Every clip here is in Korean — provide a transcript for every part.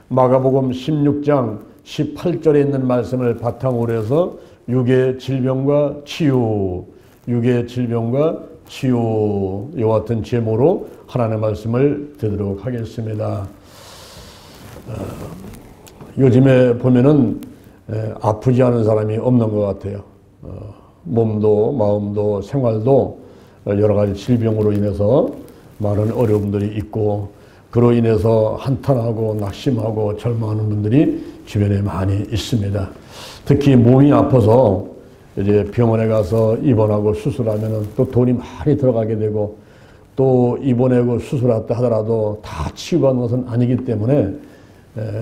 마가복음 16장 18절에 있는 말씀을 바탕으로 해서 육의 질병과 치유, 육의 질병과 치유 이와 같은 제목으로 하나님의 말씀을 드리도록 하겠습니다. 요즘에 보면은 아프지 않은 사람이 없는 것 같아요. 몸도 마음도 생활도 여러 가지 질병으로 인해서 많은 어려움들이 있고, 그로 인해서 한탄하고 낙심하고 절망하는 분들이 주변에 많이 있습니다. 특히 몸이 아파서 이제 병원에 가서 입원하고 수술하면은 또 돈이 많이 들어가게 되고, 또 입원하고 수술했다 하더라도 다 치유받는 것은 아니기 때문에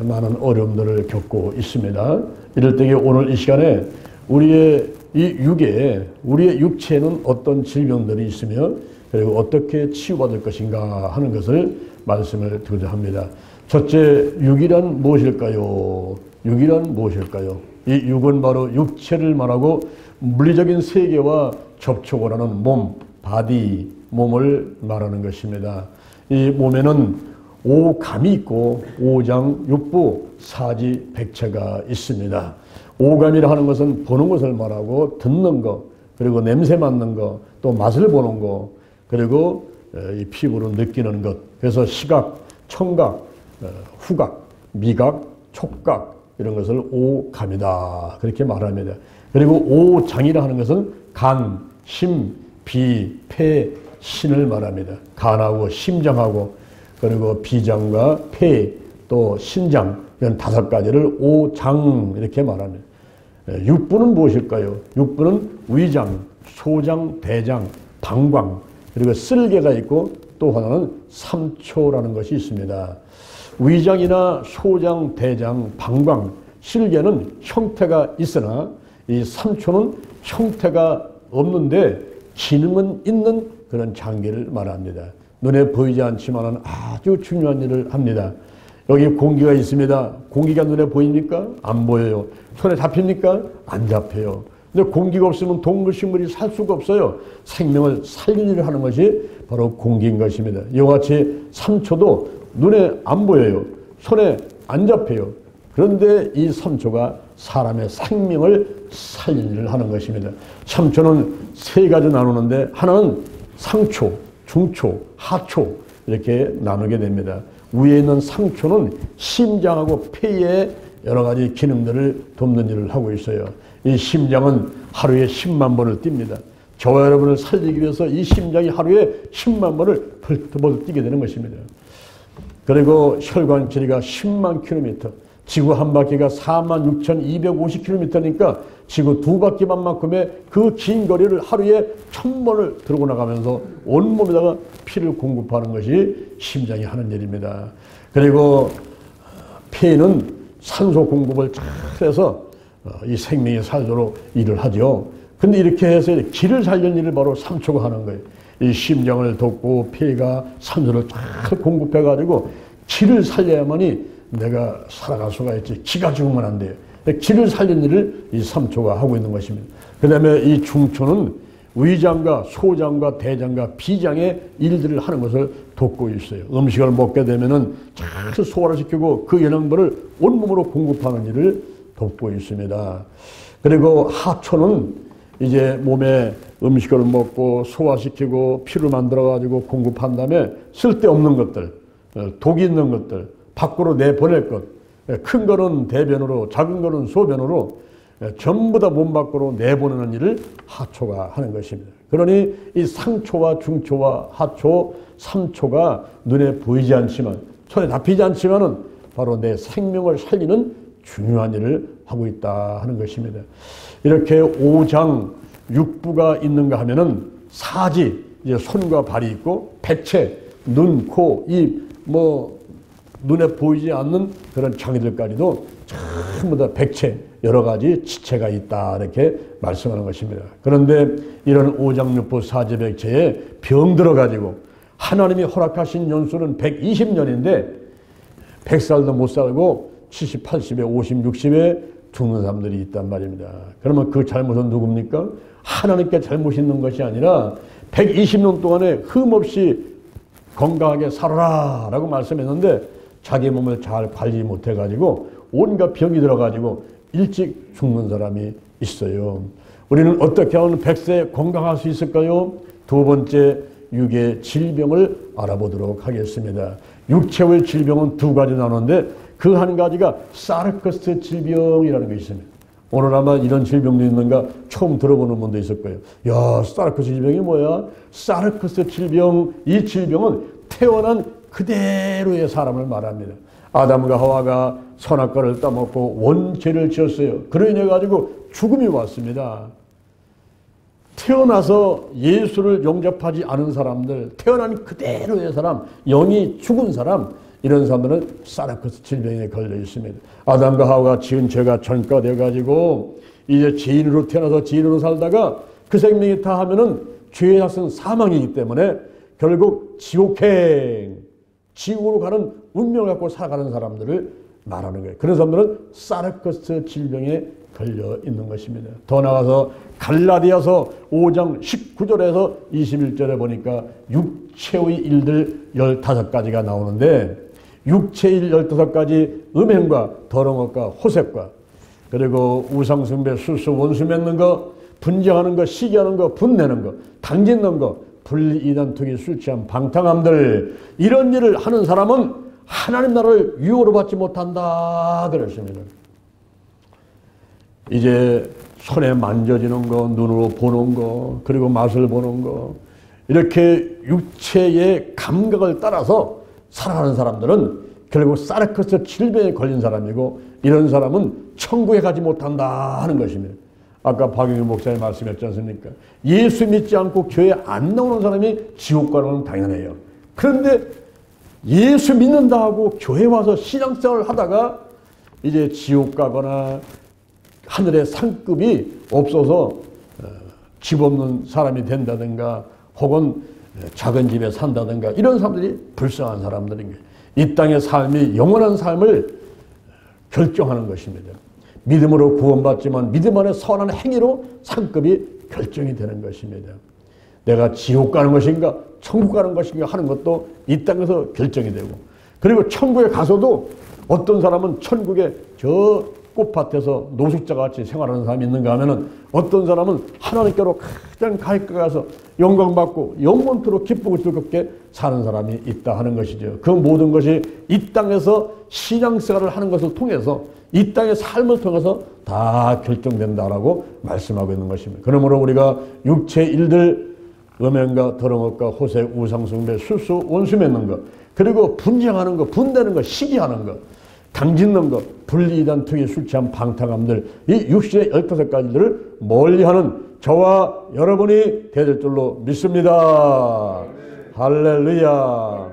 많은 어려움들을 겪고 있습니다. 이럴 때에 오늘 이 시간에 우리의 우리의 육체에는 어떤 질병들이 있으며 그리고 어떻게 치유받을 것인가 하는 것을 말씀을 드리려 합니다. 첫째, 육이란 무엇일까요? 육이란 무엇일까요? 이 육은 바로 육체를 말하고 물리적인 세계와 접촉을 하는 몸, 바디, 몸을 말하는 것입니다. 이 몸에는 오감이 있고 오장, 육부, 사지, 백체가 있습니다. 오감이라 하는 것은 보는 것을 말하고 듣는 것, 그리고 냄새 맡는 것, 또 맛을 보는 것, 그리고 이 피부로 느끼는 것. 그래서 시각, 청각, 후각, 미각, 촉각 이런 것을 오감이다 그렇게 말합니다. 그리고 오장이라 하는 것은 간, 심, 비, 폐, 신을 말합니다. 간하고 심장하고 그리고 비장과 폐, 또 신장 이런 5가지를 오장 이렇게 말합니다. 육부는 무엇일까요? 육부는 위장, 소장, 대장, 방광, 그리고 쓸개가 있고 또 하나는 삼초라는 것이 있습니다. 위장이나 소장, 대장, 방광, 쓸개는 형태가 있으나 이 삼초는 형태가 없는데 기능은 있는 그런 장기를 말합니다. 눈에 보이지 않지만 아주 중요한 일을 합니다. 여기 공기가 있습니다. 공기가 눈에 보입니까? 안 보여요. 손에 잡힙니까? 안 잡혀요. 근데 공기가 없으면 동물식물이 살 수가 없어요. 생명을 살리는 일을 하는 것이 바로 공기인 것입니다. 이와 같이 삼초도 눈에 안 보여요. 손에 안 잡혀요. 그런데 이 삼초가 사람의 생명을 살리는 일을 하는 것입니다. 삼초는 3가지 나누는데 하나는 상초, 중초, 하초 이렇게 나누게 됩니다. 위에 있는 상초는 심장하고 폐의 여러 가지 기능들을 돕는 일을 하고 있어요. 이 심장은 하루에 10만 번을 뜁니다. 저와 여러분을 살리기 위해서 이 심장이 하루에 10만 번을 벌떡벌떡 뛰게 되는 것입니다. 그리고 혈관 길이가 10만 킬로미터, 지구 한 바퀴가 46,250km니까 지구 2바퀴만큼의 그 긴 거리를 하루에 1000번을 들고 나가면서 온몸에다가 피를 공급하는 것이 심장이 하는 일입니다. 그리고 폐는 산소 공급을 잘 해서 이 생명이 살도록 일을 하죠. 근데 이렇게 해서 기를 살리는 일을 바로 삼초가 하는 거예요. 이 심장을 돕고 폐가 산소를 잘 공급해가지고 기를 살려야만이 내가 살아갈 수가 있지. 기가 죽으면 안 돼요. 기를 살리는 일을 이 삼초가 하고 있는 것입니다. 그 다음에 이 중초는 위장과 소장과 대장과 비장의 일들을 하는 것을 돕고 있어요. 음식을 먹게 되면은 잘 소화를 시키고 그 영양분을 온몸으로 공급하는 일을 돕고 있습니다. 그리고 하초는 이제 몸에 음식을 먹고 소화시키고 피를 만들어가지고 공급한 다음에 쓸데없는 것들, 독이 있는 것들, 밖으로 내보낼 것, 큰 거는 대변으로, 작은 거는 소변으로 전부 다 몸 밖으로 내보내는 일을 하초가 하는 것입니다. 그러니 이 상초와 중초와 하초, 삼초가 눈에 보이지 않지만, 손에 잡히지 않지만은 바로 내 생명을 살리는 중요한 일을 하고 있다 하는 것입니다. 이렇게 오장, 육부가 있는가 하면은 사지, 이제 손과 발이 있고, 백체, 눈, 코, 입, 눈에 보이지 않는 그런 장애들까지도 전부 다 백체, 여러 가지 지체가 있다 이렇게 말씀하는 것입니다. 그런데 이런 오장육부 사지백체에 병들어가지고 하나님이 허락하신 연수는 120년인데 100살도 못 살고 70, 80에 50, 60에 죽는 사람들이 있단 말입니다. 그러면 그 잘못은 누굽니까? 하나님께 잘못이 있는 것이 아니라 120년 동안에 흠없이 건강하게 살아라 라고 말씀했는데 자기 몸을 잘 관리 못해가지고 온갖 병이 들어가지고 일찍 죽는 사람이 있어요. 우리는 어떻게 하면 100세 건강할 수 있을까요? 두 번째, 육의 질병을 알아보도록 하겠습니다. 육체의 질병은 두 가지 나누는데 그 한 가지가 사르커스 질병이라는 것이 있습니다. 오늘 아마 이런 질병도 있는가 처음 들어보는 분도 있을 거예요. 야, 사르커스 질병이 뭐야? 사르커스 질병, 이 질병은 태어난 그대로의 사람을 말합니다. 아담과 하와가 선악과를 따먹고 원죄를 지었어요. 그로 인해 가지고 죽음이 왔습니다. 태어나서 예수를 영접하지 않은 사람들, 태어난 그대로의 사람, 영이 죽은 사람, 이런 사람들은 사르커스 질병에 걸려 있습니다. 아담과 하와가 지은 죄가 전가되어 가지고 이제 죄인으로 태어나서 죄인으로 살다가 그 생명이 다하면은 죄의 삭은 사망이기 때문에 결국 지옥행, 지옥으로 가는 운명을 갖고 살아가는 사람들을 말하는 거예요. 그런 사람들은 사르커스 질병에 걸려 있는 것입니다. 더 나아가서 갈라디아서 5장 19절에서 21절에 보니까 육체의 일들 15가지가 나오는데 육체의 일 15가지 음행과 더러운 것과 호색과 그리고 우상숭배, 술수, 원수 맺는 거, 분쟁하는 거, 시기하는 거, 분내는 거, 당짓는 거, 분리, 이단, 투기, 술 취함, 방탕함들, 이런 일을 하는 사람은 하나님 나라를 유혹으로 받지 못한다 그랬습니다. 이제 손에 만져지는 거, 눈으로 보는 거, 그리고 맛을 보는 거, 이렇게 육체의 감각을 따라서 살아가는 사람들은 결국 사르커스 질병에 걸린 사람이고 이런 사람은 천국에 가지 못한다 하는 것입니다. 아까 박영일 목사님 말씀했지 않습니까? 예수 믿지 않고 교회 안 나오는 사람이 지옥 가는 건 당연해요. 그런데 예수 믿는다 하고 교회 와서 신앙생활을 하다가 이제 지옥 가거나 하늘의 상급이 없어서 집 없는 사람이 된다든가 혹은 작은 집에 산다든가 이런 사람들이 불쌍한 사람들인 거예요. 이 땅의 삶이 영원한 삶을 결정하는 것입니다. 믿음으로 구원받지만 믿음 안에 선한 행위로 상급이 결정이 되는 것입니다. 내가 지옥 가는 것인가 천국 가는 것인가 하는 것도 이 땅에서 결정이 되고 그리고 천국에 가서도 어떤 사람은 천국에 저 꽃밭에서 노숙자 같이 생활하는 사람이 있는가 하면은 어떤 사람은 하나님께로 가장 가까이 가서 영광받고 영원토록 기쁘고 즐겁게 사는 사람이 있다 하는 것이죠. 그 모든 것이 이 땅에서 신앙생활을 하는 것을 통해서 이 땅의 삶을 통해서 다 결정된다라고 말씀하고 있는 것입니다. 그러므로 우리가 육체의 일들, 음행과 더러운 것과 호색, 우상숭배, 술수, 원수 맺는 것, 그리고 분쟁하는 것, 분내는 것, 시기하는 것, 당짓는 것, 분리이단, 투기, 술 취함, 방탕함들, 이 육신의 15가지들을 멀리하는 저와 여러분이 되될 줄로 믿습니다. 할렐루야.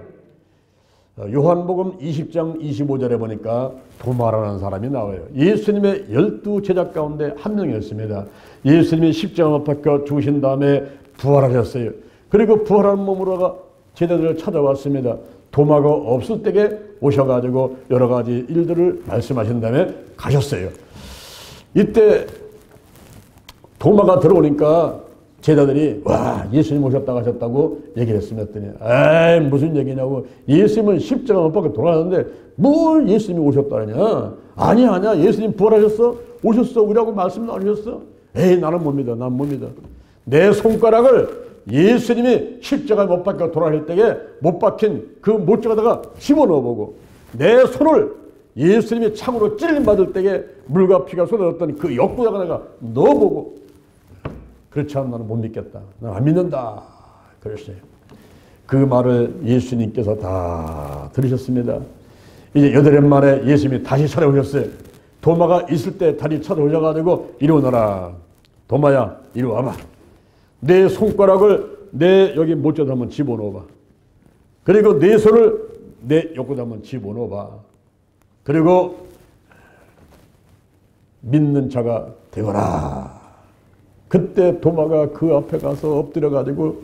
요한복음 20장 25절에 보니까 도마라는 사람이 나와요. 예수님의 12제자 가운데 한 명이었습니다. 예수님이 십자가 못 박혀 죽으신 다음에 부활하셨어요. 그리고 부활한 몸으로가 제자들을 찾아왔습니다. 도마가 없을 때에 오셔가지고 여러 가지 일들을 말씀하신 다음에 가셨어요. 이때 도마가 들어오니까 제자들이 와 예수님 오셨다 가셨다고 얘기를 했으면 에이 무슨 얘기냐고 예수님은 십자가 못 박혀 돌아가는데 뭘 예수님이 오셨다냐 아니야 예수님 부활하셨어 오셨어 우리하고 말씀 나누셨어 에이 나는 못 믿어 난 못 믿어 내 손가락을 예수님이 십자가에 못 박혀 돌아갈 때에 못 박힌 그 못자에다가 집어넣어보고 내 손을 예수님이 창으로 찔림받을 때에 물과 피가 쏟아졌던 그 옆구리에다가 넣어보고 그렇지 않으면 나는 못 믿겠다. 난 안 믿는다. 그랬어요. 그 말을 예수님께서 다 들으셨습니다. 이제 8년 만에 예수님이 다시 찾아오셨어요. 도마가 있을 때 다시 찾아오셔가지고 이리 오너라. 도마야 이리 와봐. 내 손가락을 내 여기 못자에 한번 집어넣어봐. 그리고 내 손을 내 옆구리에 한번 집어넣어봐. 그리고 믿는 자가 되거라. 그때 도마가 그 앞에 가서 엎드려가지고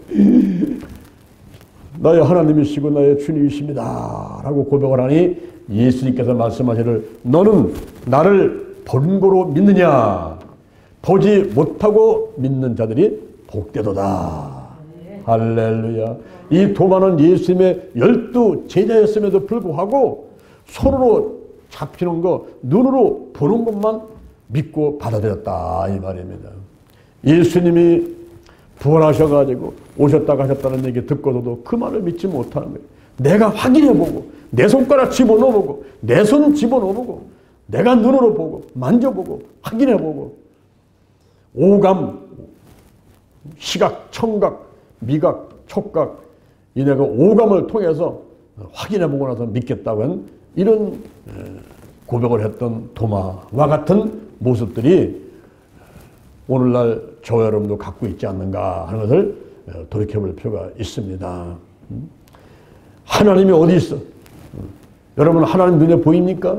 나의 하나님이시고 나의 주님이십니다 라고 고백을 하니 예수님께서 말씀하시기를 너는 나를 본고로 믿느냐 보지 못하고 믿는 자들이 복되도다. 할렐루야. 이 도마는 예수님의 12 제자였음에도 불구하고 손으로 잡히는 거, 눈으로 보는 것만 믿고 받아들였다 이 말입니다. 예수님이 부활하셔가지고 오셨다 가셨다는 얘기 듣고서도 그 말을 믿지 못하는 거예요. 내가 확인해보고 내 손가락 집어넣어보고 내 손 집어넣어보고 내가 눈으로 보고 만져보고 확인해보고 오감, 시각, 청각, 미각, 촉각 이 내가 오감을 통해서 확인해보고 나서 믿겠다고 한 이런 고백을 했던 도마와 같은 모습들이 오늘날 저와 여러분도 갖고 있지 않는가 하는 것을 돌이켜볼 필요가 있습니다. 하나님이 어디 있어? 여러분 하나님 눈에 보입니까?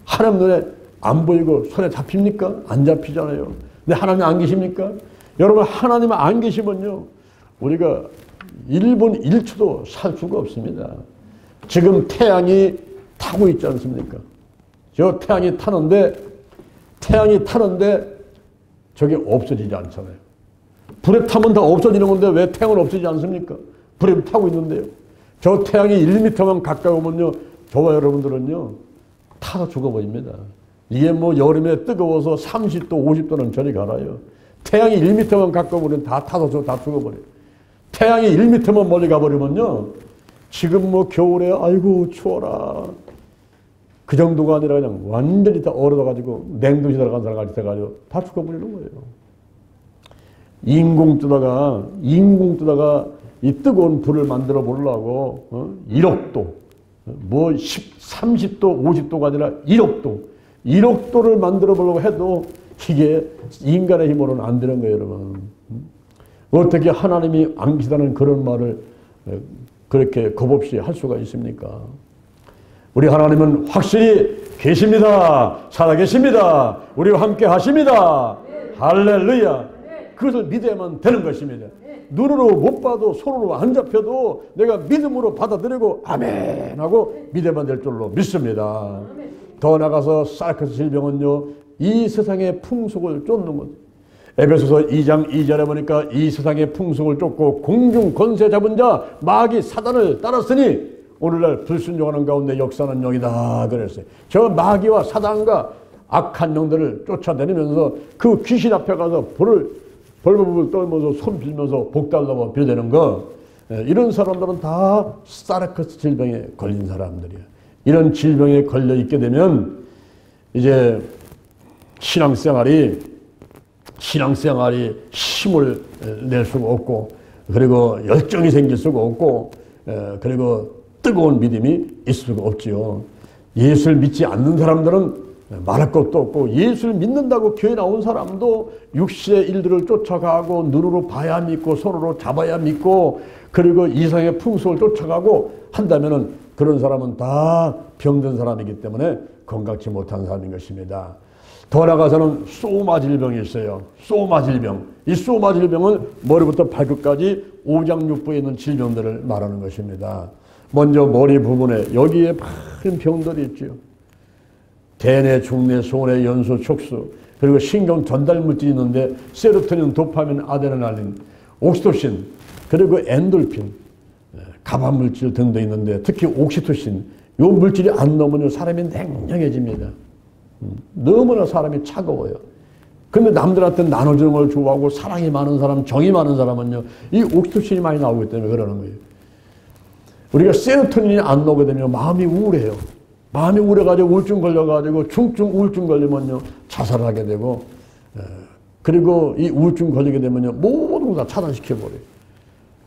하나님 눈에 안 보이고 손에 잡힙니까? 안 잡히잖아요. 근데 하나님 안 계십니까? 여러분 하나님 안 계시면요 우리가 1분 1초도 살 수가 없습니다. 지금 태양이 타고 있지 않습니까? 저 태양이 타는데 저게 없어지지 않잖아요. 불에 타면 다 없어지는 건데 왜 태양은 없어지지 않습니까? 불에 타고 있는데요. 저 태양이 1m만 가까이 오면요 저와 여러분들은요 타서 죽어버립니다. 이게 뭐 여름에 뜨거워서 30도 50도는 저리 가라요. 태양이 1m만 가까이 오면 다 타서 다 죽어버려요. 태양이 1m만 멀리 가버리면요 지금 뭐 겨울에 아이고 추워라 그 정도가 아니라 그냥 완전히 다 얼어가지고 냉동실에 들어간 사람같이 돼가지고 다 죽어버리는 거예요. 인공 뜨다가 이 뜨거운 불을 만들어 보려고 1억도 뭐 30도 50도가 아니라 1억도를 만들어 보려고 해도 이게 인간의 힘으로는 안 되는 거예요, 여러분. 어떻게 하나님이 안 계시다는 그런 말을 그렇게 겁없이 할 수가 있습니까? 우리 하나님은 확실히 계십니다. 살아계십니다. 우리와 함께 하십니다. 할렐루야. 그것을 믿어야만 되는 것입니다. 눈으로 못 봐도 손으로 안 잡혀도 내가 믿음으로 받아들이고 아멘 하고 믿어야만 될 줄로 믿습니다. 더 나가서 사르카스 질병은요 이 세상의 풍속을 쫓는 것. 에베소서 2장 2절에 보니까 이 세상의 풍속을 쫓고 공중 권세 잡은 자 마귀 사단을 따랐으니 오늘날 불순종하는 가운데 역사하는 영이다 그랬어요. 저 마귀와 사단과 악한 영들을 쫓아다니면서 그 귀신 앞에 가서 벌벌 떨면서 손 빌면서 복 달라고 빌어대는 거 이런 사람들은 다 사르카스 질병에 걸린 사람들이에요. 이런 질병에 걸려 있게 되면 이제 신앙생활이 힘을 낼 수가 없고 그리고 열정이 생길 수가 없고 그리고 뜨거운 믿음이 있을 수가 없지요. 예수를 믿지 않는 사람들은 말할 것도 없고 예수를 믿는다고 교회 나온 사람도 육신의 일들을 쫓아가고 눈으로 봐야 믿고 손으로 잡아야 믿고 그리고 이상의 풍속을 쫓아가고 한다면은 그런 사람은 다 병든 사람이기 때문에 건강치 못한 사람인 것입니다. 더 나아가서는 소마 질병이 있어요. 소마 질병. 이 소마 질병은 머리부터 발끝까지 오장육부에 있는 질병들을 말하는 것입니다. 먼저 머리 부분에 여기에 많은 병들이 있죠. 대뇌, 중뇌, 소뇌, 연소, 촉수 그리고 신경 전달 물질이 있는데 세로토닌, 도파민, 아드레날린, 옥시토신 그리고 엔돌핀, 가반 물질 등도 있는데 특히 옥시토신 이 물질이 안 나오면 사람이 냉랭해집니다. 너무나 사람이 차가워요. 근데 남들한테 나눠주는 걸 좋아하고 사랑이 많은 사람, 정이 많은 사람은요 이 옥시토신이 많이 나오기 때문에 그러는 거예요. 우리가 세로토닌이 안 나오게 되면 마음이 우울해요. 마음이 우울해가지고 우울증 걸려가지고 중증 우울증 걸리면요 자살하게 되고 그리고 이 우울증 걸리게 되면요 모든 거 다 차단시켜버려요.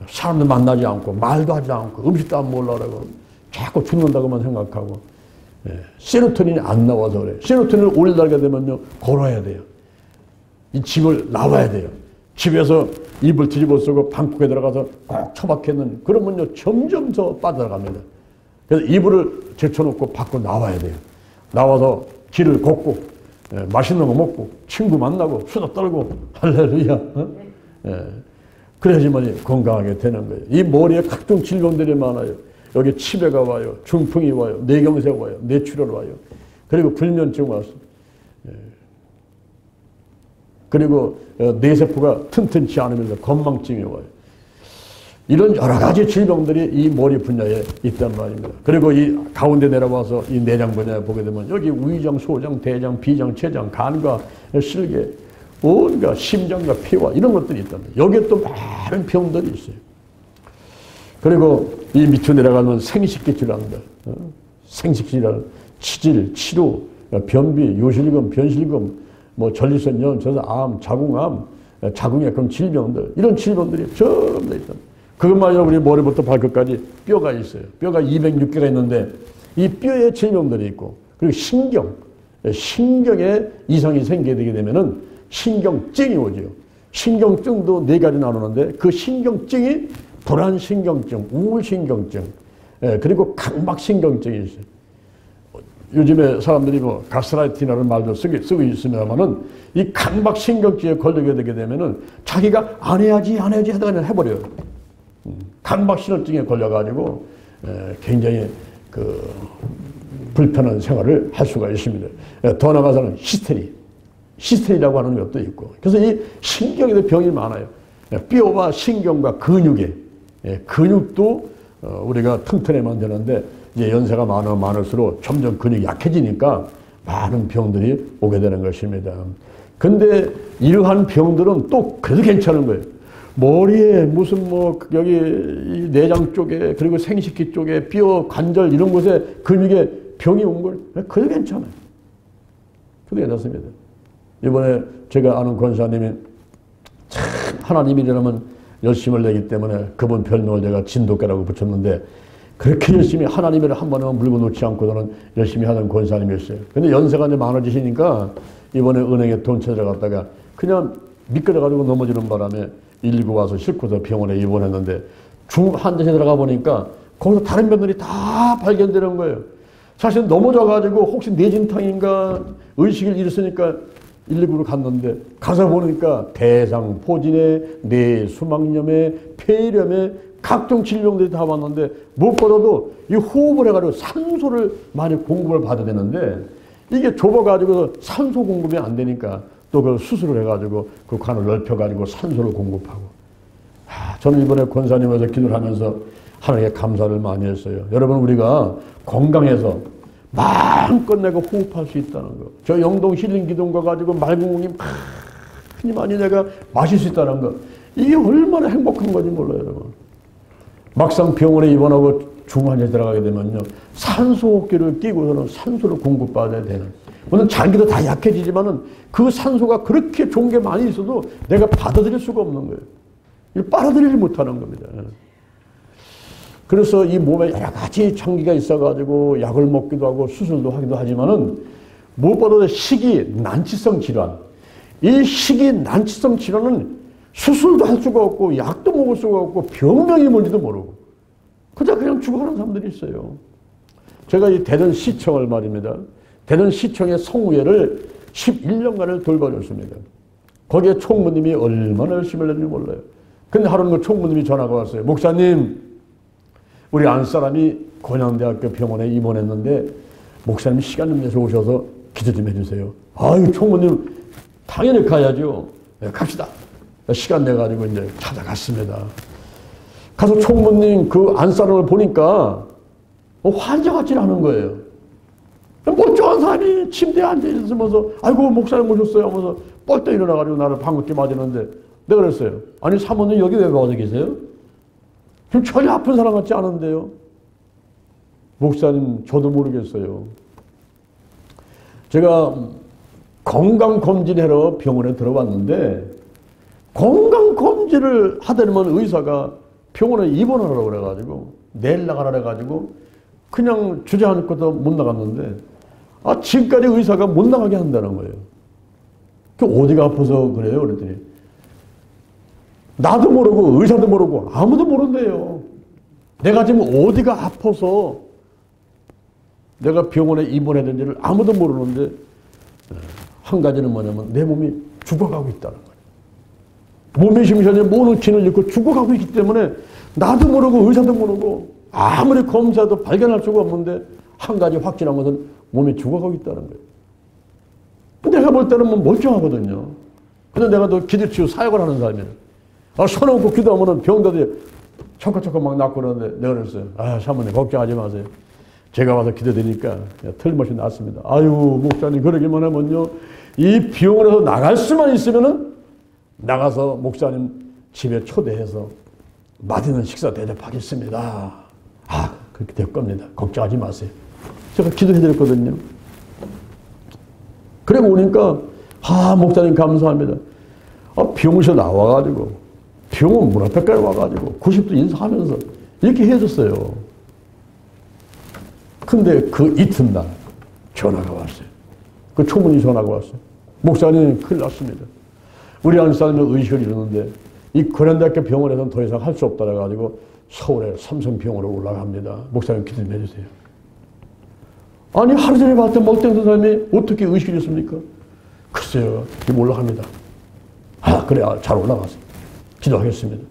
사람들 만나지 않고 말도 하지 않고 음식도 안 먹으려고 자꾸 죽는다고만 생각하고 세로토닌이 안 나와서 그래요. 세로토닌을 올리게 되면요 걸어야 돼요. 이 집을 나와야 돼요. 집에서 이불 뒤집어 쓰고 방콕에 들어가서 꼭 처박혀있는 그러면요 점점 더 빠져나갑니다. 그래서 이불을 제쳐놓고 밖으로 나와야 돼요. 나와서 길을 걷고 맛있는 거 먹고 친구 만나고 수다 떨고 할렐루야. 그래야지만 건강하게 되는 거예요. 이 머리에 각종 질병들이 많아요. 여기 치매가 와요. 중풍이 와요. 뇌경색 와요. 뇌출혈 와요. 그리고 불면증 와서 그리고 뇌세포가 튼튼치 않으면서 건망증이 와요. 이런 여러 가지 질병들이 이 머리 분야에 있단 말입니다. 그리고 이 가운데 내려와서 이 내장 분야에 보게 되면 여기 위장, 소장, 대장, 비장, 췌장, 간과 실계, 온갖 심장과 피와 이런 것들이 있단 말이에요. 여기에 또 많은 병들이 있어요. 그리고 이 밑으로 내려가면 생식기 질환들, 생식기 질환, 치질, 치료, 변비, 요실금, 변실금, 뭐 전립선, 연, 저서 암, 자궁암, 자궁액 질병들, 이런 질병들이 전부 다 있단 말이에요. 그것만 아니라 우리 머리부터 발끝까지 뼈가 있어요. 뼈가 206개가 있는데 이 뼈에 질병들이 있고, 그리고 신경에 이상이 생기게 되게 되면은 신경증이 오죠. 신경증도 4가지 나누는데 그 신경증이 불안신경증, 우울신경증, 그리고 강박신경증이 있어요. 요즘에 사람들이 뭐 가스라이팅이라는 말도 쓰고 있습니다만은 이 강박신경증에 걸리게 되게 되면은 자기가 안 해야지 하다가 그냥 해버려요. 강박신경증에 걸려가지고 굉장히 그 불편한 생활을 할 수가 있습니다. 더 나아가서는 히스테리라고 하는 것도 있고. 그래서 이 신경에도 병이 많아요. 뼈와 신경과 근육도 우리가 튼튼해만 되는데 이제 연세가 많을수록 점점 근육이 약해지니까 많은 병들이 오게 되는 것입니다. 근데 이러한 병들은 또 그래도 괜찮은 거예요. 머리에 무슨 뭐 여기 이 내장 쪽에 그리고 생식기 쪽에 뼈, 관절 이런 곳에 근육에 병이 온 걸 그래도 괜찮아요. 그래도 괜찮습니다. 이번에 제가 아는 권사님이 참 하나님이라면 열심을 내기 때문에 그분 별명을 제가 진돗개라고 붙였는데 그렇게 열심히 하나님을 한 번은 물고 놓지 않고서는 열심히 하는 권사님이었어요. 근데 연세가 이제 많아지시니까 이번에 은행에 돈 찾으러 갔다가 그냥 미끄러가지고 넘어지는 바람에 119 와서 싣고서 병원에 입원했는데 중환자실에 들어가 보니까 거기서 다른 병들이 다 발견되는 거예요. 사실 넘어져가지고 혹시 뇌진탕인가 의식을 잃었으니까 119로 갔는데 가서 보니까 대상포진에 뇌수막염에 폐렴에 각종 질병들이 다 왔는데 무엇보다도 이 호흡을 해가지고 산소를 많이 공급을 받아야 되는데 이게 좁아가지고 산소 공급이 안 되니까 또 그 수술을 해가지고 그 관을 넓혀가지고 산소를 공급하고. 저는 이번에 권사님에서 기도를 하면서 하나님께 감사를 많이 했어요. 여러분 우리가 건강해서 마음껏 내가 호흡할 수 있다는 거. 저 영동 힐링 기둥 가가지고 맑은 공기 많이 내가 마실 수 있다는 거. 이게 얼마나 행복한 건지 몰라요, 여러분. 막상 병원에 입원하고 중환자에 들어가게 되면요. 산소호흡기를 끼고서는 산소를 공급받아야 되는. 물론 장기도 다 약해지지만은 그 산소가 그렇게 좋은 게 많이 있어도 내가 받아들일 수가 없는 거예요. 이걸 빨아들이지 못하는 겁니다. 그래서 이 몸에 여러 가지 장기가 있어가지고 약을 먹기도 하고 수술도 하기도 하지만은 무엇보다도 식이 난치성 질환. 이 식이 난치성 질환은 수술도 할 수가 없고 약도 먹을 수가 없고 병명이 뭔지도 모르고 그냥 죽어가는 사람들이 있어요. 제가 이 대전시청을 말입니다. 대전시청의 성우회를 11년간을 돌봐줬습니다. 거기에 총무님이 얼마나 열심히 했는지 몰라요. 근데 하루는 그 총무님이 전화가 왔어요. 목사님, 우리 안사람이 건양대학교 병원에 입원했는데 목사님 시간 좀 내서 오셔서 기도 좀 해주세요. 아유, 총무님 당연히 가야죠. 네, 갑시다. 시간 내가지고 이제 찾아갔습니다. 가서 총무님 그 안사람을 보니까 환자 같지는 않은 거예요. 멀쩡한 사람이 침대에 앉아있으면서 아이고 목사님 오셨어요 하면서 뻘떡 일어나가지고 나를 반갑게 맞이는데 내가 그랬어요. 아니 사모님 여기 왜 와서 계세요? 지금 전혀 아픈 사람 같지 않은데요. 목사님 저도 모르겠어요. 제가 건강검진하러 병원에 들어왔는데 건강검진을 하더니만 의사가 병원에 입원하라고 그래가지고 내일 나가라 그래가지고 그냥 주저앉고도 못 나갔는데 지금까지 의사가 못 나가게 한다는 거예요. 그 어디가 아파서 그래요? 그랬더니 나도 모르고 의사도 모르고 아무도 모른대요. 내가 지금 어디가 아파서 내가 병원에 입원해야 되는지를 아무도 모르는데 한 가지는 뭐냐면 내 몸이 죽어가고 있다는 거예요. 몸이 심시하게 모든 기능을 잃고 죽어가고 있기 때문에 나도 모르고 의사도 모르고 아무리 검사도 발견할 수가 없는데 한 가지 확실한 것은 몸이 죽어가고 있다는 거예요. 내가 볼 때는 뭐 멀쩡하거든요. 근데 내가 또 기도치유 사역을 하는 사람이에요. 손 얹고 기도하면 병들이 초코초코 막 낫고 그러는데 내가 그랬어요. 아, 사모님 걱정하지 마세요. 제가 와서 기도드리니까 틀림없이 낫습니다. 아유, 목사님 그러기만 하면요, 이 병원에서 나갈 수만 있으면은 나가서 목사님 집에 초대해서 맛있는 식사 대접하겠습니다. 아, 그렇게 될 겁니다. 걱정하지 마세요. 제가 기도해드렸거든요. 그리고 오니까 아, 목사님 감사합니다. 아, 병원에서 나와가지고 병원 문 앞에까지 와가지고 90도 인사하면서 이렇게 해줬어요. 근데 그 이튿날 전화가 왔어요. 그 초문이 전화가 왔어요. 목사님 큰일 났습니다. 우리 안사람이 의식을 잃었는데 이 고려대학교 병원에서는 더 이상 할 수 없다 해가지고 서울에 삼성병원으로 올라갑니다. 목사님 기도 좀 해주세요. 아니 하루 전에 봤던 멀쩡한 사람이 어떻게 의식을 잃습니까? 글쎄요, 지금 올라갑니다. 아 그래, 잘 올라가세요. 기도하겠습니다.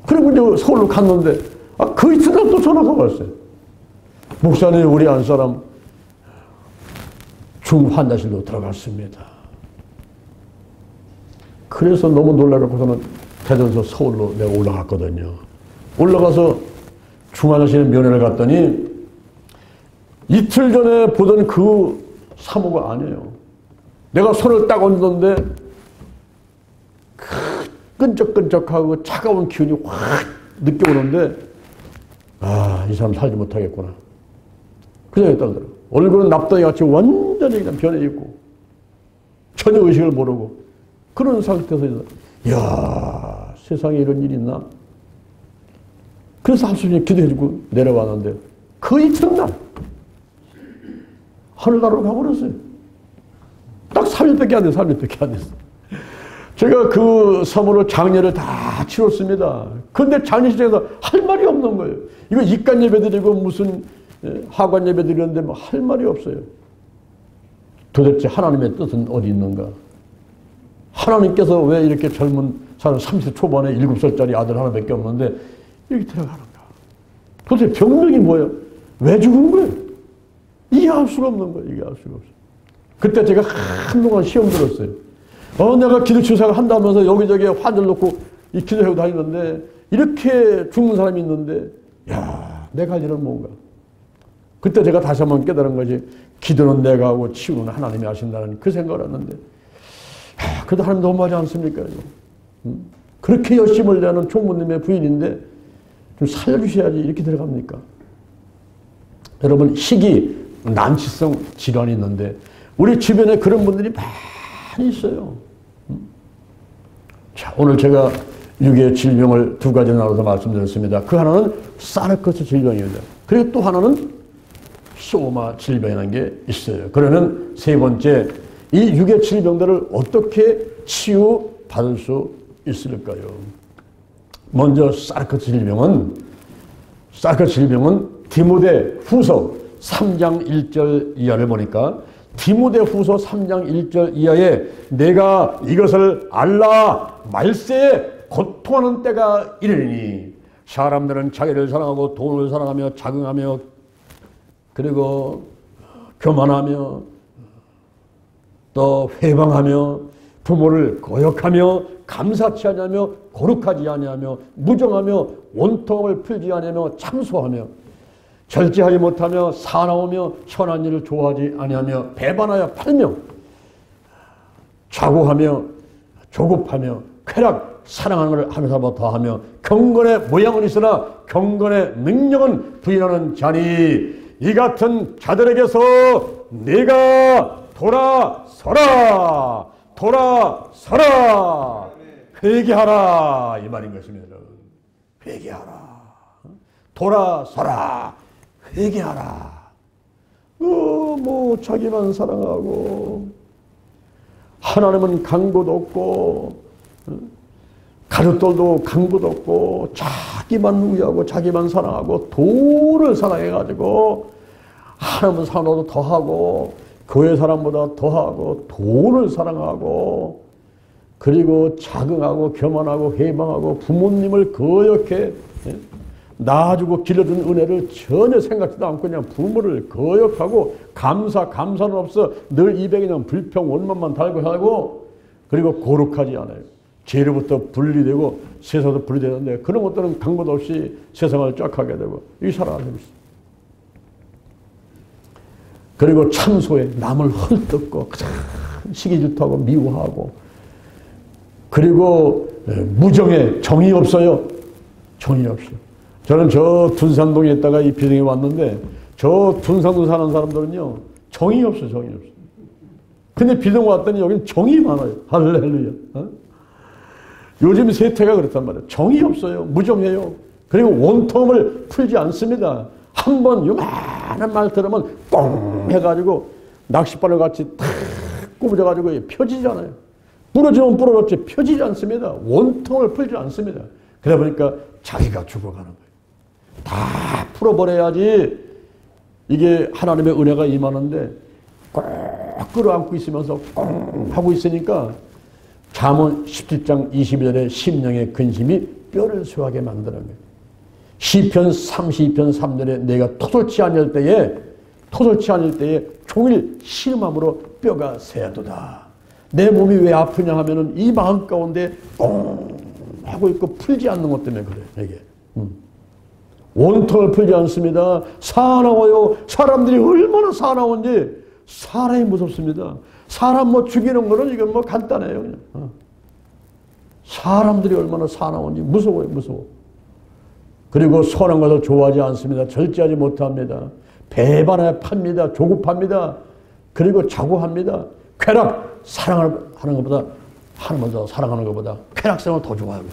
그리고 이제 서울로 갔는데 그 이튿날 또 전화가 왔어요. 목사님 우리 안사람 중환자실로 들어갔습니다. 그래서 너무 놀라갖고서는 대전서 서울로 내가 올라갔거든요. 올라가서 중환자실에 면회를 갔더니 이틀 전에 보던 그 사모가 아니에요. 내가 손을 딱 얹었는데 끈적끈적하고 차가운 기운이 확 느껴오는데 아, 이 사람 살지 못하겠구나. 그 생각이 들더라고요. 얼굴은 납덩이같이 완전히 그냥 변해 있고 전혀 의식을 모르고 그런 상태에서 이야, 세상에 이런 일이 있나? 그래서 한숨이 기도해주고 내려왔는데 그 이튿날 하늘나라로 가버렸어요. 딱 3일밖에 안 됐어요. 3일밖에 안 됐어요. 제가 그 사모를 장례를 다 치렀습니다. 근데 장례식장에서 할 말이 없는 거예요. 이거 입간 예배 드리고 무슨 하관 예배 드리는데 뭐 할 말이 없어요. 도대체 하나님의 뜻은 어디 있는가? 하나님께서 왜 이렇게 젊은 사람 30대 초반에 7살짜리 아들 하나밖에 없는데 이렇게 들어가는가? 도대체 병명이 뭐예요? 왜 죽은 거예요? 이해할 수가 없는 거예요. 이해할 수가 없어요. 그때 제가 한동안 시험 들었어요. 내가 기도 치유사를 한다면서 여기저기 환자를 놓고 이 기도하고 다니는데 이렇게 죽는 사람이 있는데 야, 내가 할 일은 뭔가? 그때 제가 다시 한번 깨달은 것이 기도는 내가 하고 치유는 하나님이 하신다는 그 생각을 했는데 그래도 하나님 너무하지 않습니까? 그렇게 열심을 내는 총무님의 부인인데 좀 살려주셔야지 이렇게 들어갑니까? 여러분 희귀 난치성 질환이 있는데 우리 주변에 그런 분들이 많이 있어요. 자, 오늘 제가 육의 질병을 두 가지 나눠서 말씀드렸습니다. 그 하나는 사르코스 질병입니다. 그리고 또 하나는 소마 질병이라는 게 있어요. 그러면 세 번째, 이 육의 질병들을 어떻게 치유받을 수 있을까요? 먼저 사르코스 질병은 디모데 후서 3장 1절 이하를 보니까 디모데 후서 3장 1절 이하에 내가 이것을 알라 말세에 고통하는 때가 이르니 사람들은 자기를 사랑하고 돈을 사랑하며 자긍하며 그리고 교만하며 또 회방하며 부모를 거역하며 감사치 아니하며 거룩하지 아니하며 무정하며 원통함을 풀지 아니하며 참소하며 절제하지 못하며 사나우며 선한 일을 좋아하지 아니하며 배반하여 팔며 좌고하며 조급하며 쾌락 사랑하는 것을 하면서 더하며 경건의 모양은 있으나 경건의 능력은 부인하는 자니 이 같은 자들에게서 내가 돌아서라 회개하라 이 말인 것입니다. 회개하라 돌아서라 회개하라. 뭐 자기만 사랑하고 하나님은 강구도 없고 가족들도 강구도 없고 자기만 위하고 자기만 사랑하고 돈을 사랑해가지고 하나님은 사랑보다 더하고 교회 사람보다 더하고 돈을 사랑하고 그리고 자긍하고 교만하고 회방하고 부모님을 거역해 낳아주고 길러준 은혜를 전혀 생각지도 않고 그냥 부모를 거역하고 감사는 없어 늘 입에 그냥 불평 원망만 달고 하고 그리고 거룩하지 않아요. 죄로부터 분리되고 세상도 분리되는데 그런 것들은 강도 없이 세상을 쫙 하게 되고 이 살아가고 있어. 그리고 참소에 남을 헐뜯고 시기 질투하고 미워하고 그리고 무정에 정이 없어요. 정이 없어. 저는 저 둔산동에 있다가 이 비동에 왔는데 저 둔산동 사는 사람들은요 정이 없어. 정이 없어. 근데 비동 왔더니 여기는 정이 많아요. 할렐루야. 어? 요즘 세태가 그렇단 말이에요. 정이 없어요. 무정해요. 그리고 원통을 풀지 않습니다. 한번 요만한 말 들으면 꽁 해가지고 낚싯바늘 같이 탁 굽어져가지고 펴지잖아요. 부러지면 부러졌지 펴지지 않습니다. 원통을 풀지 않습니다. 그러다 보니까 자기가 죽어가는 거예요. 다 풀어버려야지 이게 하나님의 은혜가 임하는데 꼭 끌어안고 있으면서 꽁 하고 있으니까 잠언 17장 22절에 심령의 근심이 뼈를 쇠하게 만드는 거예요. 시편 32편 3절에 내가 토설치 않을 때에 종일 신음함으로 뼈가 쇠하도다. 내 몸이 왜 아프냐 하면은 이 마음 가운데 꽁 하고 있고 풀지 않는 것 때문에 그래요. 이게 원통을 풀지 않습니다. 사나워요. 사람들이 얼마나 사나운지 사람이 무섭습니다. 사람 뭐 죽이는 거는 이건 뭐 간단해요. 그냥. 사람들이 얼마나 사나운지 무서워요. 무서워. 그리고 선한 것을 좋아하지 않습니다. 절제하지 못합니다. 배반에 팝니다. 조급합니다. 그리고 자고합니다. 쾌락 사랑하는 것보다 하나님을 더 사랑하는 것보다 쾌락성을 더 좋아하고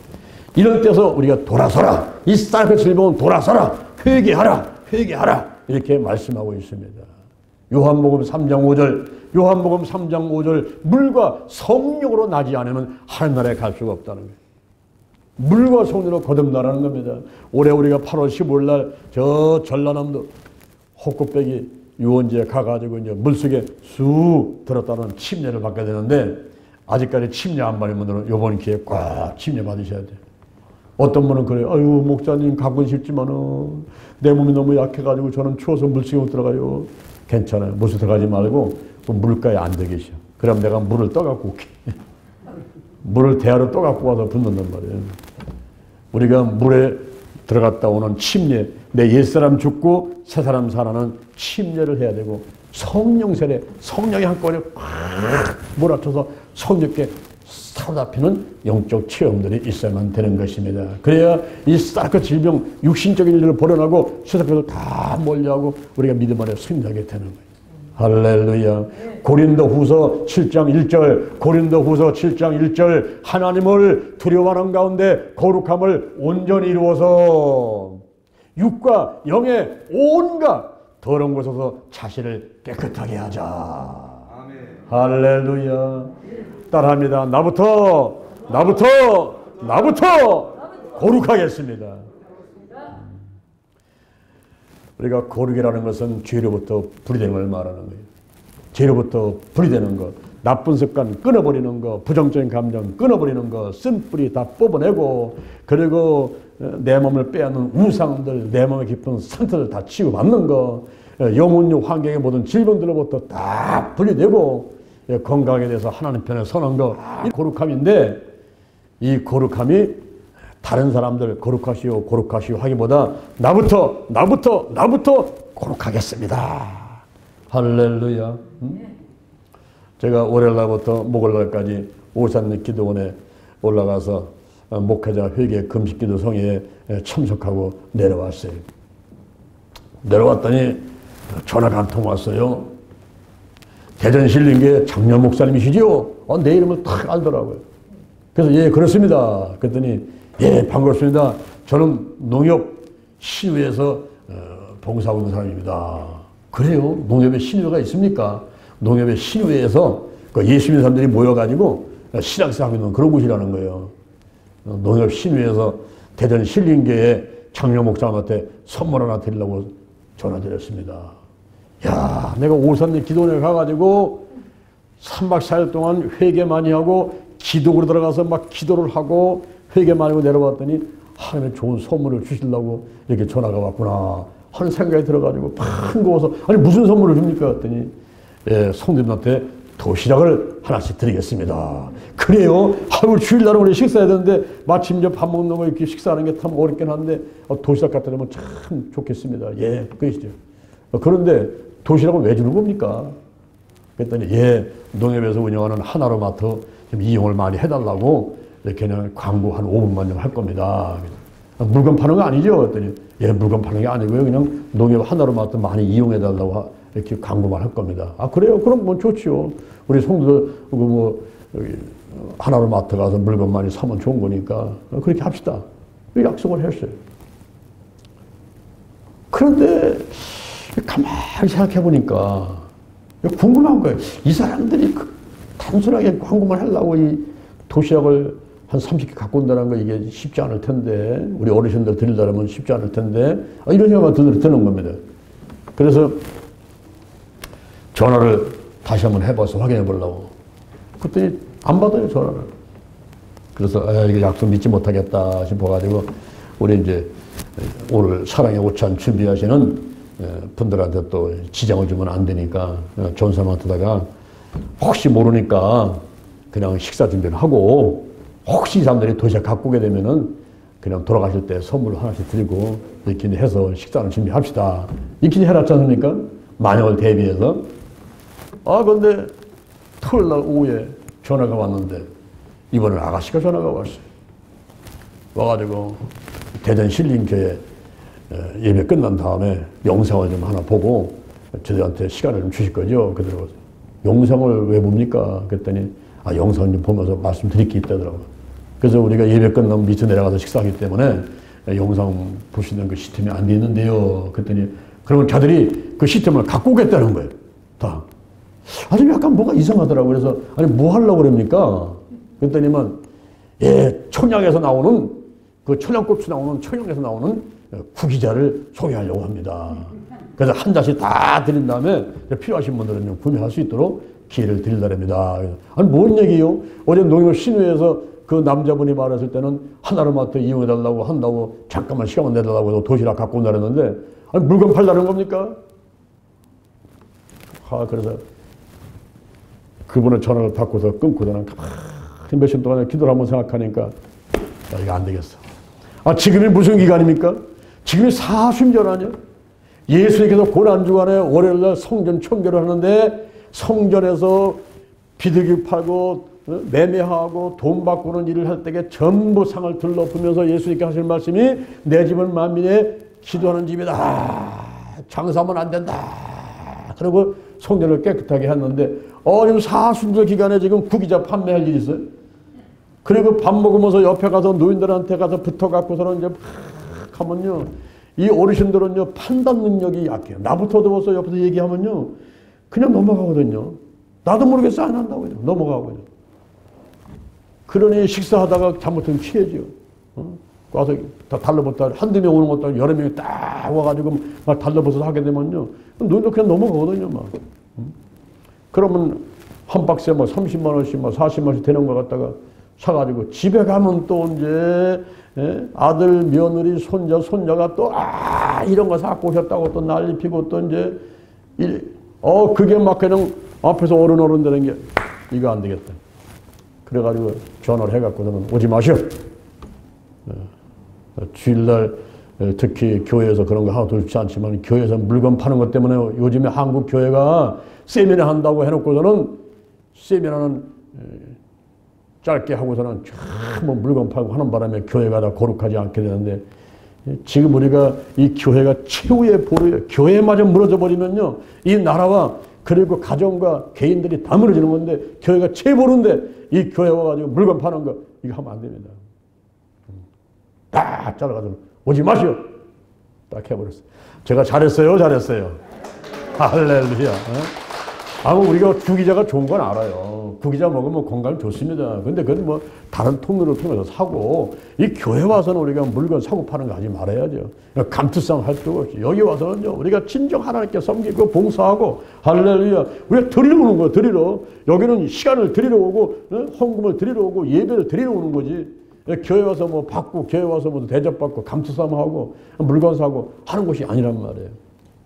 이럴 때서 우리가 돌아서라. 이 쌀그 질병은 돌아서라. 회개하라. 이렇게 말씀하고 있습니다. 요한복음 3장 5절 물과 성령으로 나지 않으면 하늘 나라에 갈 수가 없다는 거예요. 물과 성령으로 거듭나라는 겁니다. 올해 우리가 8월 15일 날 저 전라남도 호꽃배기 유원지에 가가지고 이제 물속에 쑥 들었다는 침례를 받게 되는데 아직까지 침례 안 받은 분들은 이번 기회에 꼭 침례 받으셔야 돼요. 어떤 분은 그래요. 아유 목사님 가고 싶지만은 내 몸이 너무 약해가지고 저는 추워서 물속에 못 들어가요. 괜찮아요. 물속에 들어가지 말고 물가에 앉아 계셔. 그럼 내가 물을 떠갖고 올게. 물을 대하로 떠갖고 와서 붓는단 말이에요. 우리가 물에 들어갔다 오는 침례, 내 옛사람 죽고 새사람 살아는 침례를 해야 되고 성령 세례, 성령이 한꺼번에 확 몰아쳐서 성령께 사로잡히는 영적 체험들이 있어야만 되는 것입니다. 그래야 이 쌀그 질병, 육신적인 일을 벌어나고 세상에서 다 멀리하고 우리가 믿음 안에 승리하게 되는 거예요. 할렐루야. 고린도후서 7장 1절 하나님을 두려워하는 가운데 거룩함을 온전히 이루어서 육과 영의 온갖 더러운 곳에서 자신을 깨끗하게 하자. 아멘. 할렐루야. 따라합니다. 나부터 거룩하겠습니다. 우리가 거룩이라는 것은 죄로부터 분리되는 걸 말하는 거예요. 죄로부터 분리되는 것, 나쁜 습관 끊어버리는 것, 부정적인 감정 끊어버리는 것, 쓴뿌리 다 뽑아내고 그리고 내 몸을 빼앗는 우상들, 내 몸에 깊은 상처를 다 치유받는 것, 영혼력 환경의 모든 질병들로부터 다 분리되고 건강에 대해서 하나님 편에 서는 것, 이 거룩함인데 이 거룩함이 다른 사람들 거룩하시오 하기보다 나부터 거룩하겠습니다. 할렐루야. 제가 월요일날부터 목요일날까지 오산리 기도원에 올라가서 목회자 회개 금식기도 성회에 참석하고 내려왔어요. 내려왔더니 전화가 한 통 왔어요. 대전 신림교회 장년 목사님이시죠? 내 이름을 딱 알더라고요. 그래서 예 그렇습니다. 그랬더니 예 반갑습니다. 저는 농협 신유에서 봉사하고 있는 사람입니다. 그래요? 농협에 신유가 있습니까? 농협의 신유회에서 예수 믿는 사람들이 모여가지고 신학사 하고 있는 그런 곳이라는 거예요. 농협 신유회에서 대전 신림교회 장년 목사님한테 선물 하나 드리려고 전화드렸습니다. 야, 내가 오산리 기도원에 가가지고 3박 4일 동안 회개 많이 하고 기도로 들어가서 막 기도를 하고 회개 많이 하고 내려왔더니 하나님의 좋은 선물을 주시려고 이렇게 전화가 왔구나 하는 생각이 들어가지고 반가워서 아니 무슨 선물을 줍니까? 했더니 예, 성도님한테 도시락을 하나씩 드리겠습니다. 그래요? 하루 주일날은 우리 식사해야 되는데 마침 이제 밥 먹는 거 이렇게 식사하는 게 참 어렵긴 한데 도시락 갖다 주면 참 좋겠습니다. 예, 그러시죠. 그런데 도시락을 왜 주는 겁니까? 그랬더니 예, 농협에서 운영하는 하나로마트 좀 이용을 많이 해달라고 이렇게 그냥 광고 한 5분만 좀 할 겁니다. 물건 파는 거 아니죠? 그랬더니 예, 물건 파는 게 아니고요. 그냥 농협 하나로마트 많이 이용해달라고 이렇게 광고만 할 겁니다. 아, 그래요? 그럼 뭐 좋지요. 우리 성도들, 하나로마트 가서 물건 많이 사면 좋은 거니까 그렇게 합시다. 약속을 했어요. 그런데 가만히 생각해 보니까 궁금한 거예요. 이 사람들이 단순하게 광고만 하려고 이 도시락을 한 30개 갖고 온다는 거 이게 쉽지 않을 텐데, 우리 어르신들 드리려면 쉽지 않을 텐데, 이런 생각만 드는 겁니다. 그래서 전화를 다시 한번 해봐서 확인해 보려고. 그랬더니 안 받아요, 전화를. 그래서 이거 약속 믿지 못하겠다 싶어가지고 우리 이제 오늘 사랑의 오찬 준비하시는 분들한테 또 지장을 주면 안 되니까 좋은 사람한테다가 혹시 모르니까 그냥 식사 준비를 하고 혹시 이 사람들이 도시락 갖고 오게 되면은 그냥 돌아가실 때 선물 하나씩 드리고 이렇게 해서 식사를 준비합시다. 이렇게 해놨지 않습니까? 만약을 대비해서. 근데 토요일 날 오후에 전화가 왔는데 이번엔 아가씨가 전화가 왔어요. 와가지고 대전 신림교회 예배 끝난 다음에 영상을 좀 하나 보고 저희한테 시간을 좀 주실 거죠? 그러더라고요. 영상을 왜 봅니까? 그랬더니 영상 좀 보면서 말씀드릴 게 있다더라고요. 그래서 우리가 예배 끝나면 밑에 내려가서 식사하기 때문에 영상 보시는 그 시스템이 안 돼 있는데요. 그랬더니 그러면 자들이 그 시스템을 갖고 오겠다는 거예요. 다. 아주 약간 뭐가 이상하더라고요. 그래서 뭐 하려고 그럽니까? 그랬더니만 청양에서 나오는 그 청양고추 나오는 청양에서 나오는 구기자를 소개하려고 합니다. 그래서 한 잔씩 다 드린 다음에 필요하신 분들은 좀 구매할 수 있도록 기회를 드리려랍니다. 뭔 얘기요? 어제 농협 신우에서 그 남자분이 말했을 때는 하나로마트 이용해달라고 한다고 잠깐만 시간만 내달라고 해서 도시락 갖고 온다 그랬는데 물건 팔라는 겁니까? 그래서 그분의 전화를 받고서 끊고서는 가만히 몇 시간 동안 기도를 한번 생각하니까 이거 안 되겠어. 지금이 무슨 기간입니까? 지금이 사순절 아니야? 예수님께서 고난주간에 월요일날 성전 청결을 하는데 성전에서 비둘기 팔고 매매하고 돈 바꾸는 일을 할 때에 전부 상을 들러보면서 예수님께 하실 말씀이 내 집은 만민의 기도하는 집이다. 장사하면 안 된다. 그리고 성전을 깨끗하게 했는데 지금 사순절 기간에 지금 구기자 판매할 일이 있어요. 그리고 밥 먹으면서 옆에 가서 노인들한테 가서 붙어갖고서는 이제 막 하면요. 이 어르신들은요, 판단 능력이 약해요. 나부터 더워서 옆에서 얘기하면요, 그냥 넘어가거든요. 나도 모르겠어, 안 한다고 그냥 넘어가거든요. 그러니 식사하다가 잘못하면 취해져. 와서 다 달라붙다 한두 명 오는 것도 아니고 여러 명이 딱 와가지고 막 달라붙어서 하게 되면요, 노인들 그냥 넘어가거든요, 막. 그러면 한 박스에 뭐 30만 원씩, 뭐 40만 원씩 되는 거 갖다가 사가지고 집에 가면 또 이제 아들, 며느리, 손자, 손녀가 또 이런 거 사고 오셨다고 또 난리 피고 또 이제 그게 막 그냥 앞에서 어른 되는 게 이거 안 되겠다. 그래가지고 전화를 해갖고는 오지 마시오. 주일날 특히 교회에서 그런 거 하나도 좋지 않지만 교회에서 물건 파는 것 때문에 요즘에 한국 교회가 세미나 한다고 해놓고서는 세미나는 짧게 하고서는 뭐 물건 팔고 하는 바람에 교회가 다 거룩하지 않게 되는데 지금 우리가 이 교회가 최후의 보루예요. 교회마저 무너져 버리면요, 이 나라와 그리고 가정과 개인들이 다 무너지는 건데 교회가 최보루인데 이 교회 와가지고 물건 파는 거 이거 하면 안 됩니다. 딱 잘라가지고 오지 마시오. 딱 해버렸어요. 제가 잘했어요. 할렐루야. 우리가 구기자가 좋은 건 알아요. 구기자 먹으면 건강 좋습니다. 근데 그건 뭐 다른 통로를 통해서 사고, 이 교회 와서는 우리가 물건 사고 파는 거 하지 말아야죠. 감투성 할 필요 없이 여기 와서는요, 우리가 진정 하나님께 섬기고 봉사하고, 할렐루야, 우리가 드리러 오는 거야. 드리러. 여기는 시간을 드리러 오고, 헌금을 드리러 오고, 예배를 드리러 오는 거지. 교회 와서 뭐 받고, 교회 와서 뭐 대접받고 감투싸움 하고 물건 사고 하는 것이 아니란 말이에요.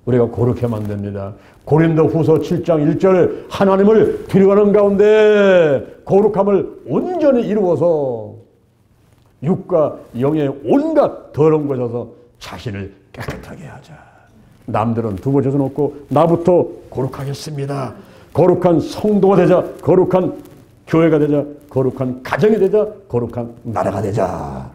우리가 거룩해만 됩니다. 고린도후서 7장 1절 하나님을 기려가는 가운데 거룩함을 온전히 이루어서 육과 영의 온갖 더러운 것에서 자신을 깨끗하게 하자. 남들은 두고 져서놓고 나부터 거룩하겠습니다. 거룩한 성도가 되자. 거룩한 교회가 되자. 거룩한 가정이 되자. 거룩한 나라가 되자.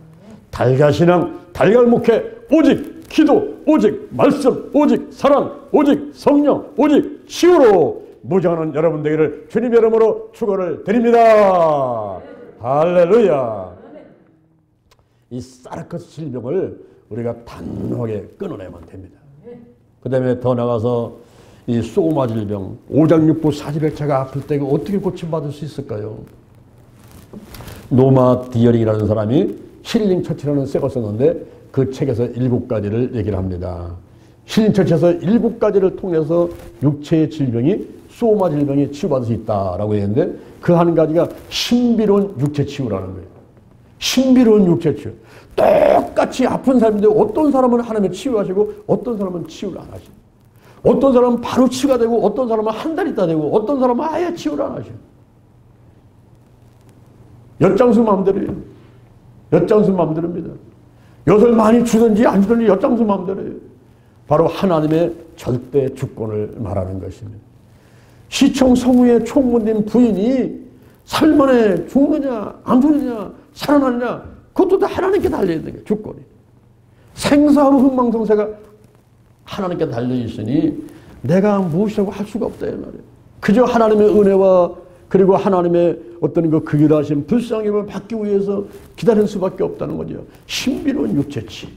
달걀신앙, 달걀목회, 오직 기도, 오직 말씀, 오직 사랑, 오직 성령, 오직 치유로 무장하는 여러분 되기를 주님의 이름으로 축원을 드립니다. 할렐루야. 이 사르커스 질병을 우리가 단호하게 끊어내면 됩니다. 그 다음에 더 나가서 이 소마 질병, 오장육부 사지백체가 아플 때 어떻게 고침받을 수 있을까요? 노마 디어링이라는 사람이 힐링 처치라는 책을 썼는데 그 책에서 7가지를 얘기를 합니다. 힐링 처치에서 7가지를 통해서 육체의 질병이 소마 질병이 치유받을 수 있다라고 했는데 그 한 가지가 신비로운 육체 치유라는 거예요. 신비로운 육체 치유. 똑같이 아픈 사람인데 어떤 사람은 하나님의 치유하시고 어떤 사람은 치유를 안 하시고 어떤 사람은 바로 치유가 되고 어떤 사람은 한 달 있다 되고 어떤 사람은 아예 치유를 안 하셔요. 엿장수 마음대로예요. 엿장수 마음대로입니다. 엿을 많이 주든지 안 주든지 엿장수 마음대로예요. 바로 하나님의 절대 주권을 말하는 것입니다. 시청 성우의 총무님 부인이 3일 만에 죽느냐 안 죽느냐 살아나느냐 그것도 다 하나님께 달려있는 거예요. 주권이. 생사하고 흥망성쇠가 하나님께 달려있으니 내가 무엇이라고 할 수가 없다 이 말이에요. 그저 하나님의 은혜와 그리고 하나님의 어떤 그 극일하신 불쌍함을 받기 위해서 기다릴 수밖에 없다는 거죠. 신비로운 육체치.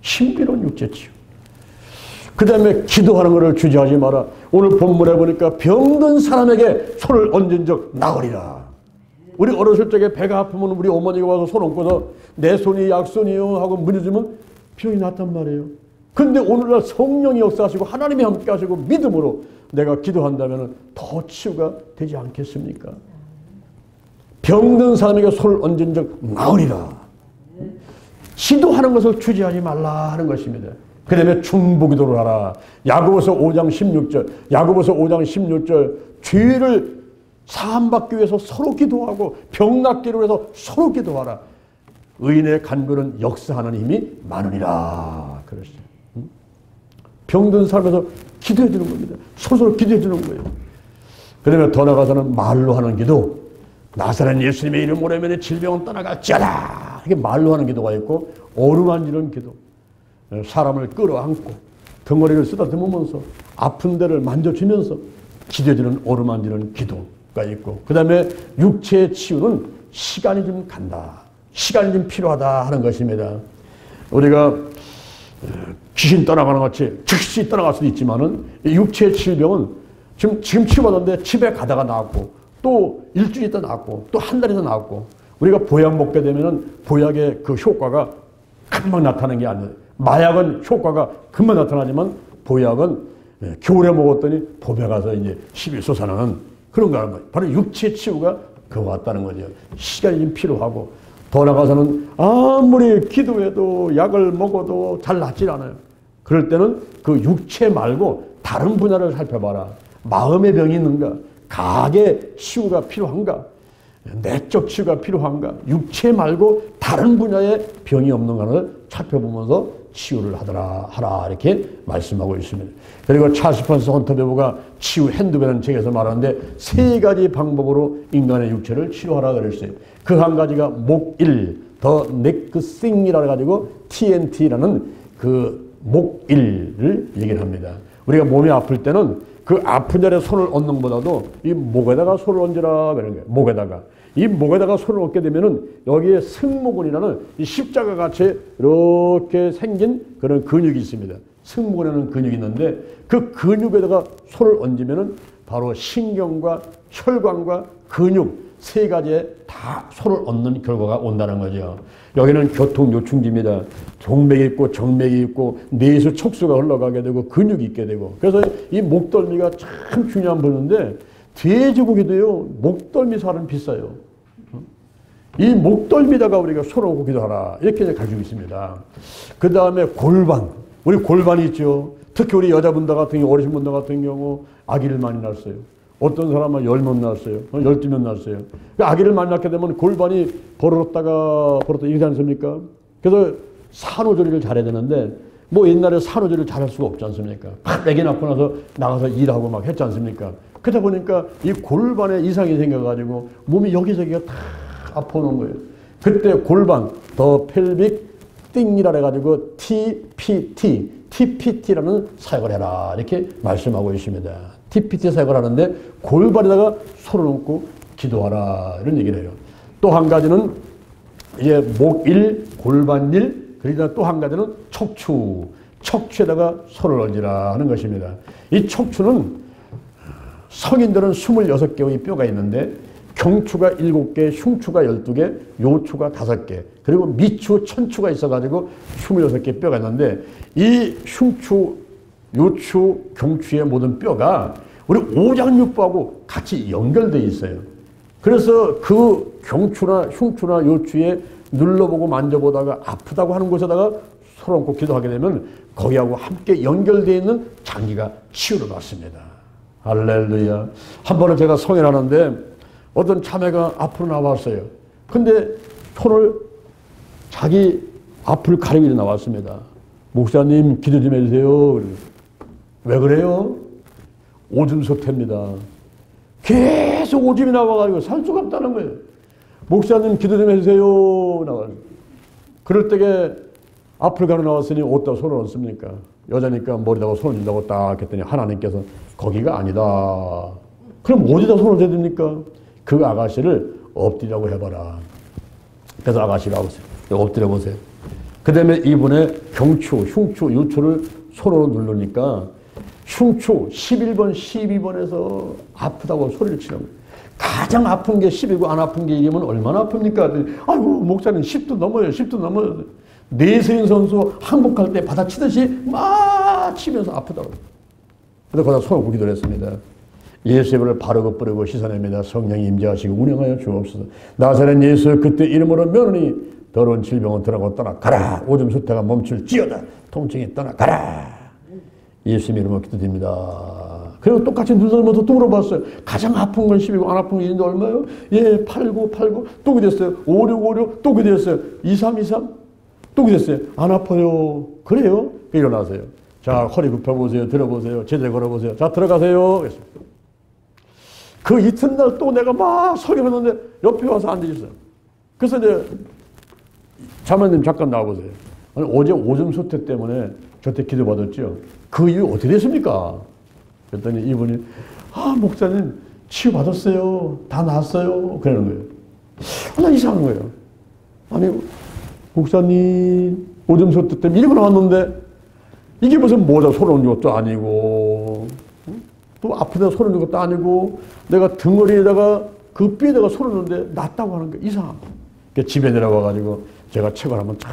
신비로운 육체치. 그 다음에 기도하는 것을 주저하지 마라. 오늘 본문에 보니까 병든 사람에게 손을 얹은 적 나으리라. 우리 어렸을 적에 배가 아프면 우리 어머니가 와서 손 얹고서 내 손이 약손이요 하고 문여주면 병이 낫단 말이에요. 근데 오늘날 성령이 역사하시고 하나님이 함께 하시고 믿음으로 내가 기도한다면 더 치유가 되지 않겠습니까? 병든 사람에게 손을 얹은 적 나으리라. 기도하는 것을 주저하지 말라 하는 것입니다. 그 다음에 중보기도를 하라. 야고보서 5장 16절 야고보서 5장 16절 죄를 사함받기 위해서 서로 기도하고 병 낫기를 위해서 서로 기도하라. 의인의 간구는 역사하는 힘이 많으니라. 그러시죠. 병든 사람에서 기도해 주는 겁니다. 서로 기도해 주는 거예요. 그 다음에 더 나가서는 말로 하는 기도. 나사렛 예수님의 이름 오래면 질병은 떠나갈지어다. 이게 말로 하는 기도가 있고 어루만지는 기도. 사람을 끌어안고 덩어리를 쓰다듬으면서 아픈 데를 만져주면서 기도해주는 어루만지는 기도가 있고 그 다음에 육체의 치유는 시간이 좀 간다. 시간이 좀 필요하다 하는 것입니다. 우리가 귀신 떠나가는 것 같이 즉시 떠나갈 수도 있지만은 육체의 질병은 지금 치유받았는데 집에 가다가 나았고 또 일주일 있다 나았고 또 한 달 있다 나았고 우리가 보약 먹게 되면은 보약의 그 효과가 금방 나타나는 게 아니에요. 마약은 효과가 금방 나타나지만 보약은 겨울에 먹었더니 봄에 가서 이제 힘이 솟아나는 그런 거란 말이에요. 바로 육체 치유가 그거 같다는 거죠. 시간이 좀 필요하고 더 나가서는 아무리 기도해도 약을 먹어도 잘 낫질 않아요. 그럴 때는 그 육체 말고 다른 분야를 살펴봐라. 마음의 병이 있는가? 가게 치유가 필요한가? 내적 치유가 필요한가? 육체 말고 다른 분야의 병이 없는가를 살펴보면서 치유를 하라 이렇게 말씀하고 있습니다. 그리고 찰스 펀스 헌터베버가 치유 핸드베라는 책에서 말하는데 3가지 방법으로 인간의 육체를 치료하라 그랬어요. 그 한 가지가 목일, 더 넥싱이라 가지고 TNT라는 그 목일을 얘기를 합니다. 우리가 몸이 아플 때는 그 아픈 자리에 손을 얹는 것보다도 이 목에다가 손을 얹으라 그러는 거예요. 목에다가. 이 목에다가 손을 얹게 되면은 여기에 승모근이라는 이 십자가 같이 이렇게 생긴 그런 근육이 있습니다. 승모근이라는 근육이 있는데 그 근육에다가 손을 얹으면은 바로 신경과 혈관과 근육 3가지에 다 손을 얹는 결과가 온다는 거죠. 여기는 교통요충지입니다. 동맥이 있고 정맥이 있고 뇌에서 척수가 흘러가게 되고 근육이 있게 되고 그래서 이 목덜미가 참 중요한 부분인데 돼지고기도요 목덜미 살은 비싸요. 이 목덜미다가 우리가 손을 얹고 기도하라 이렇게 가지고 있습니다. 그 다음에 골반, 우리 골반이 있죠. 특히 우리 여자분들 같은 경우, 어르신분들 같은 경우 아기를 많이 낳았어요. 어떤 사람은 10명 낳았어요. 12명 낳았어요. 아기를 많이 낳게 되면 골반이 벌어졌다가 이러지 않습니까? 그래서 산후조리를 잘해야 되는데 뭐 옛날에 산후조리를 잘할 수가 없지 않습니까? 아기 낳고 나서 나가서 일하고 막 했지 않습니까? 그러다 보니까 이 골반에 이상이 생겨가지고 몸이 여기저기가 다 아파오는 거예요. 그때 골반, 더 펠빅 띵이라 해가지고 TPT라는 사역을 해라 이렇게 말씀하고 있습니다. TPT 사역을 하는데 골반에다가 손을 얹고 기도하라 이런 얘기를 해요. 또 한 가지는 이제 목일, 골반일, 그러다 또 한 가지는 척추에다가 손을 얹으라 하는 것입니다. 이 척추는 성인들은 26개의 뼈가 있는데 경추가 7개, 흉추가 12개, 요추가 5개, 그리고 미추, 천추가 있어가지고 26개 뼈가 있는데 이 흉추, 요추, 경추의 모든 뼈가 우리 오장육부하고 같이 연결되어 있어요. 그래서 그 경추나 흉추나 요추에 눌러보고 만져보다가 아프다고 하는 곳에다가 손 얹고 기도하게 되면 거기하고 함께 연결되어 있는 장기가 치유를 받습니다. 할렐루야. 한 번은 제가 성회를 하는데 어떤 자매가 앞으로 나왔어요. 근데 손을 자기 앞을 가리고 나왔습니다. 목사님 기도 좀 해주세요. 왜 그래요? 오줌 소태입니다. 계속 오줌이 나와가지고 살 수가 없다는 거예요. 목사님 기도 좀 해주세요. 나와요. 그럴 때에 앞을 가려 나왔으니 어디다 손을 얹습니까? 여자니까 머리다가 손을 얹는다고 딱 했더니 하나님께서 거기가 아니다. 그럼 어디다 손을 얹어야 됩니까? 그 아가씨를 엎드리라고 해봐라. 그래서 아가씨가 엎드려 보세요. 그 다음에 이분의 경추, 흉추, 요추를 손으로 누르니까 흉추 11번, 12번에서 아프다고 소리를 치는 거예요. 가장 아픈 게 10이고 안 아픈 게 1이면 얼마나 아픕니까? 아이고 목사님 10도 넘어요. 10도 넘어요. 내세인 선수 항복할 때 받아치듯이 막 치면서 아프다고. 그래서 거기다 손을 기도를 했습니다. 예수의 이름을 바르고 뿌리고 씻어냅니다. 성령이 임재하시고 운행하여 주옵소서. 나사렛 예수 그때 이름으로 면허니 더러운 질병은 들어가고 떠나가라. 오줌 수태가 멈출지어다. 통증이 떠나가라. 예수의 이름으로 기도드립니다. 그리고 똑같이 눈썰면서 또 물어봤어요. 가장 아픈 건 10이고 안 아픈 게 있는데 얼마요? 예, 89, 또 기도했어요. 56, 또 기도했어요. 23, 또 기도했어요. 안 아파요. 그래요? 일어나세요. 자, 허리 굽혀보세요. 들어보세요. 제대로 걸어보세요. 자, 들어가세요. 그랬습니다. 그 이튿날 또 내가 막 설교했는데 옆에 와서 앉으셨어요. 그래서 이제 자매님 잠깐 나와보세요. 아니, 어제 오줌 소태 때문에 저때 기도받았죠. 그 이유 어떻게 됐습니까? 그랬더니 이분이 목사님 치유받았어요. 다 나았어요. 그러는 거예요. 나 이상한 거예요. 아니 목사님 오줌 소태 때문에 이러고 나왔는데 이게 무슨 모자 손을 얹은 것도 아니고 또 아프다 손을 얹은 것도 아니고 내가 등허리에다가 그 뼈에다가 손을 얹는데 낫다고 하는 게 이상한 거예요. 집에 내려와가지고 제가 책을 한번 쫙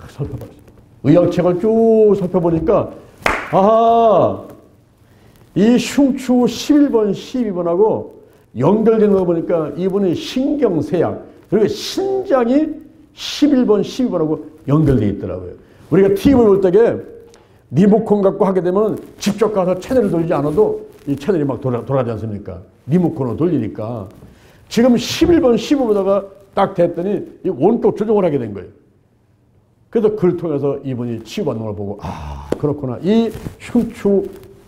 살펴봤어요. 의학책을 쭉 살펴보니까 아하 이 흉추 11번, 12번하고 연결되는 거 보니까 이분의 신경쇠약 그리고 신장이 11번, 12번하고 연결되어 있더라고요. 우리가 TV를 볼 때에 리모컨 갖고 하게 되면 직접 가서 채널을 돌리지 않아도 이 채널이 막 돌아가지 않습니까? 리모컨으로 돌리니까 지금 11번, 15번다가 딱 됐더니 이 원격 조정을 하게 된 거예요. 그래서 그걸 통해서 이분이 치유받는 걸 보고 그렇구나. 이 흉추,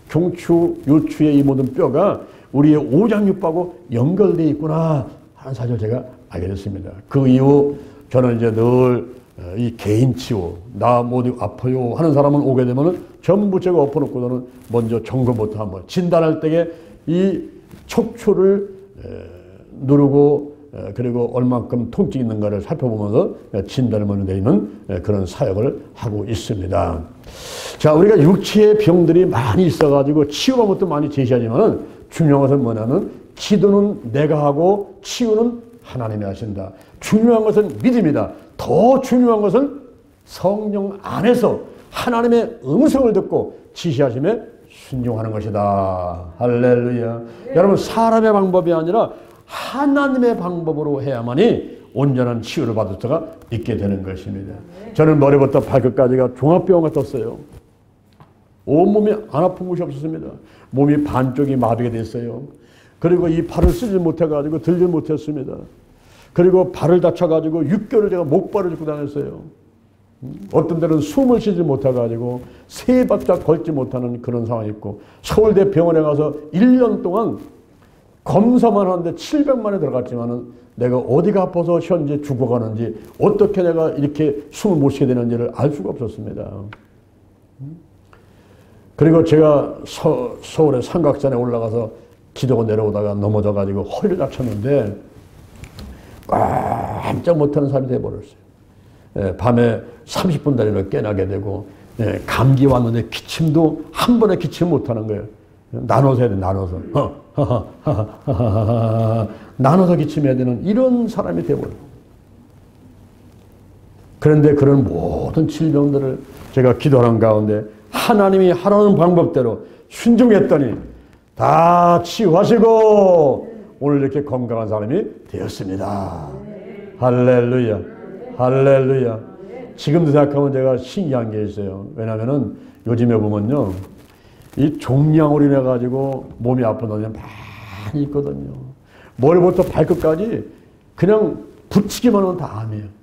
경추, 요추의 이 모든 뼈가 우리의 오장육부하고 연결되어 있구나 하는 사실을 제가 알게 됐습니다. 그 이후 저는 이제 늘 이 개인 치유, 나 모두 아파요 하는 사람은 오게 되면은 전부 제가 엎어놓고서는 먼저 점검부터 한번 진단할 때에 이 척추를 누르고 그리고 얼만큼 통증이 있는가를 살펴보면서 진단을 먼저 내리는 그런 사역을 하고 있습니다. 자, 우리가 육체의 병들이 많이 있어가지고 치유 방법도 많이 제시하지만은 중요한 것은 뭐냐면 기도는 내가 하고 치유는 하나님이 하신다. 중요한 것은 믿음이다. 더 중요한 것은 성령 안에서 하나님의 음성을 듣고 지시하심에 순종하는 것이다. 할렐루야. 네. 여러분 사람의 방법이 아니라 하나님의 방법으로 해야만이 온전한 치유를 받을 수가 있게 되는 것입니다. 네. 저는 머리부터 발끝까지가 종합병원 같았어요. 온몸이 안 아픈 곳이 없었습니다. 몸이 반쪽이 마비가 됐어요. 그리고 이 발을 쓰지 못해가지고 들지 못했습니다. 그리고 발을 다쳐가지고 6개월 제가 목발을 짚고 다녔어요. 어떤 때는 숨을 쉬지 못해가지고 3발짝 걷지 못하는 그런 상황이 있고, 서울대 병원에 가서 1년 동안 검사만 하는데 700만에 들어갔지만은 내가 어디가 아파서 현재 죽어가는지, 어떻게 내가 이렇게 숨을 못 쉬게 되는지를 알 수가 없었습니다. 그리고 제가 서울의 삼각산에 올라가서 기도가 내려오다가 넘어져가지고 허리를 다쳤는데 깜짝 못하는 사람이 되어버렸어요. 밤에 30분 단위로 깨나게 되고, 감기 왔는데 기침도 한 번에 기침 못하는 거예요. 나눠서 해야 돼, 나눠서. 나눠서 기침해야 되는 이런 사람이 되어버려요. 그런데 그런 모든 질병들을 제가 기도하는 가운데 하나님이 하라는 방법대로 순종했더니 다 치유하시고 오늘 이렇게 건강한 사람이 되었습니다. 할렐루야, 할렐루야. 지금도 생각하면 제가 신기한 게 있어요. 왜냐하면 요즘에 보면요, 이 종양으로 인해 가지고 몸이 아픈 분이 많이 있거든요. 머리부터 발끝까지 그냥 붙이기만 하면 다 암이에요.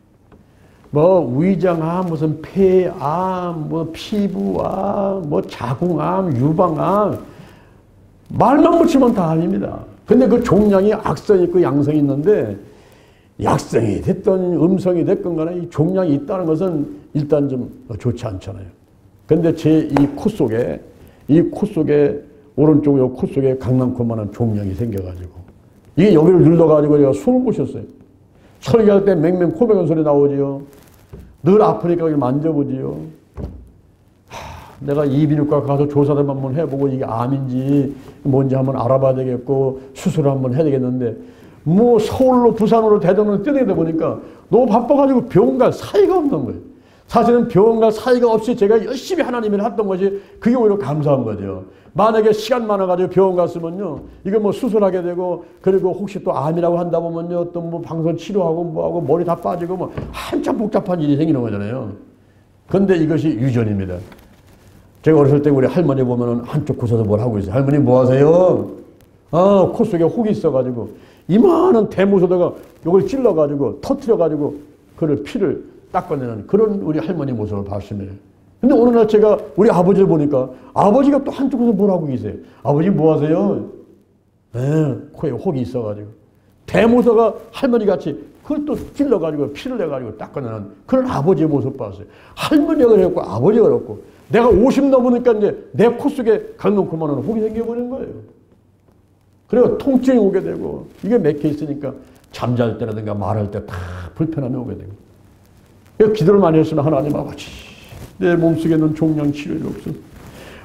뭐 위장암, 무슨 폐암, 뭐 피부암, 뭐 자궁암, 유방암, 말만 붙이면 다 암입니다. 근데 그 종양이 악성이 있고 양성이 있는데, 약성이 됐든 음성이 됐건 간에 이 종양이 있다는 것은 일단 좀 좋지 않잖아요. 근데 제 이 코 속에, 오른쪽 요 코 속에 강낭코만한 종양이 생겨가지고, 이게 여기를 눌러가지고 제가 숨을 못 쉬었어요. 설교할 때 맹맹 코맹한 소리 나오지요. 늘 아프니까 여기 만져보지요. 내가 이비인후과 가서 조사를 한번 해보고 이게 암인지 뭔지 한번 알아봐야 되겠고 수술을 한번 해야 되겠는데, 뭐 서울로 부산으로 대전으로 뛰어다니다 보니까 너무 바빠가지고 병원 갈 사이가 없는 거예요. 사실은 병원 갈 사이가 없이 제가 열심히 하나님을 했던 것이 그게 오히려 감사한 거죠. 만약에 시간 많아가지고 병원 갔으면요, 이거 뭐 수술하게 되고, 그리고 혹시 또 암이라고 한다 보면요, 또 뭐 방송 치료하고 뭐하고 머리 다 빠지고 뭐 한참 복잡한 일이 생기는 거잖아요. 근데 이것이 유전입니다. 제가 어렸을 때 우리 할머니 보면은 한쪽 곳에서 뭘 하고 있어요. 할머니 뭐 하세요? 코 속에 혹이 있어가지고 이만한 대모소다가 이걸 찔러가지고 터트려가지고 그를 피를 닦아내는 그런 우리 할머니 모습을 봤습니다. 근데 어느 날 제가 우리 아버지를 보니까 아버지가 또 한쪽에서 뭘 하고 계세요. 아버지 뭐 하세요? 코에 혹이 있어가지고 대모소가 할머니같이 그걸 또 찔러가지고 피를 내가지고 닦아내는 그런 아버지의 모습 봤어요. 할머니가 그랬고 아버지가 그랬고, 내가 50 넘으니까 이제 내 코 속에 강력코만한 혹이 생겨버린 거예요. 그리고 통증이 오게 되고, 이게 맥혀 있으니까 잠잘 때라든가 말할 때 다 불편함이 오게 되고. 기도를 많이 했으면 하나님 아버지, 내 몸속에 있는 종양 치료를 없어.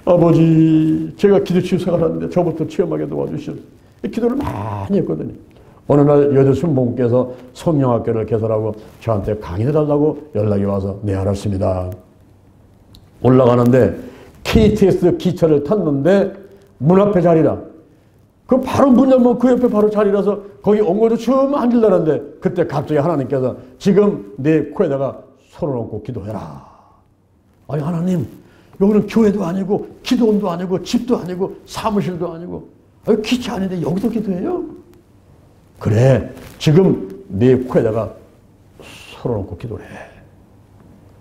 아버지, 제가 기도 치유 생활하는데 저부터 체험하게 도와주시옵소서. 기도를 많이 했거든요. 어느 날 여대순 목사님께서 성령학교를 개설하고 저한테 강의해달라고 연락이 와서 네, 알았습니다. 올라가는데 KTX 기차를 탔는데 문 앞에 자리라. 그 바로 문 열면 그 옆에 바로 자리라서 거기 엉거주 처음 앉으려는데, 그때 갑자기 하나님께서 지금 내 코에다가 손을 얹고 기도해라. 아니 하나님, 여기는 교회도 아니고 기도원도 아니고 집도 아니고 사무실도 아니고 여기 기차 아닌데 여기도 기도해요? 그래, 지금 내 코에다가 손을 얹고 기도를 해.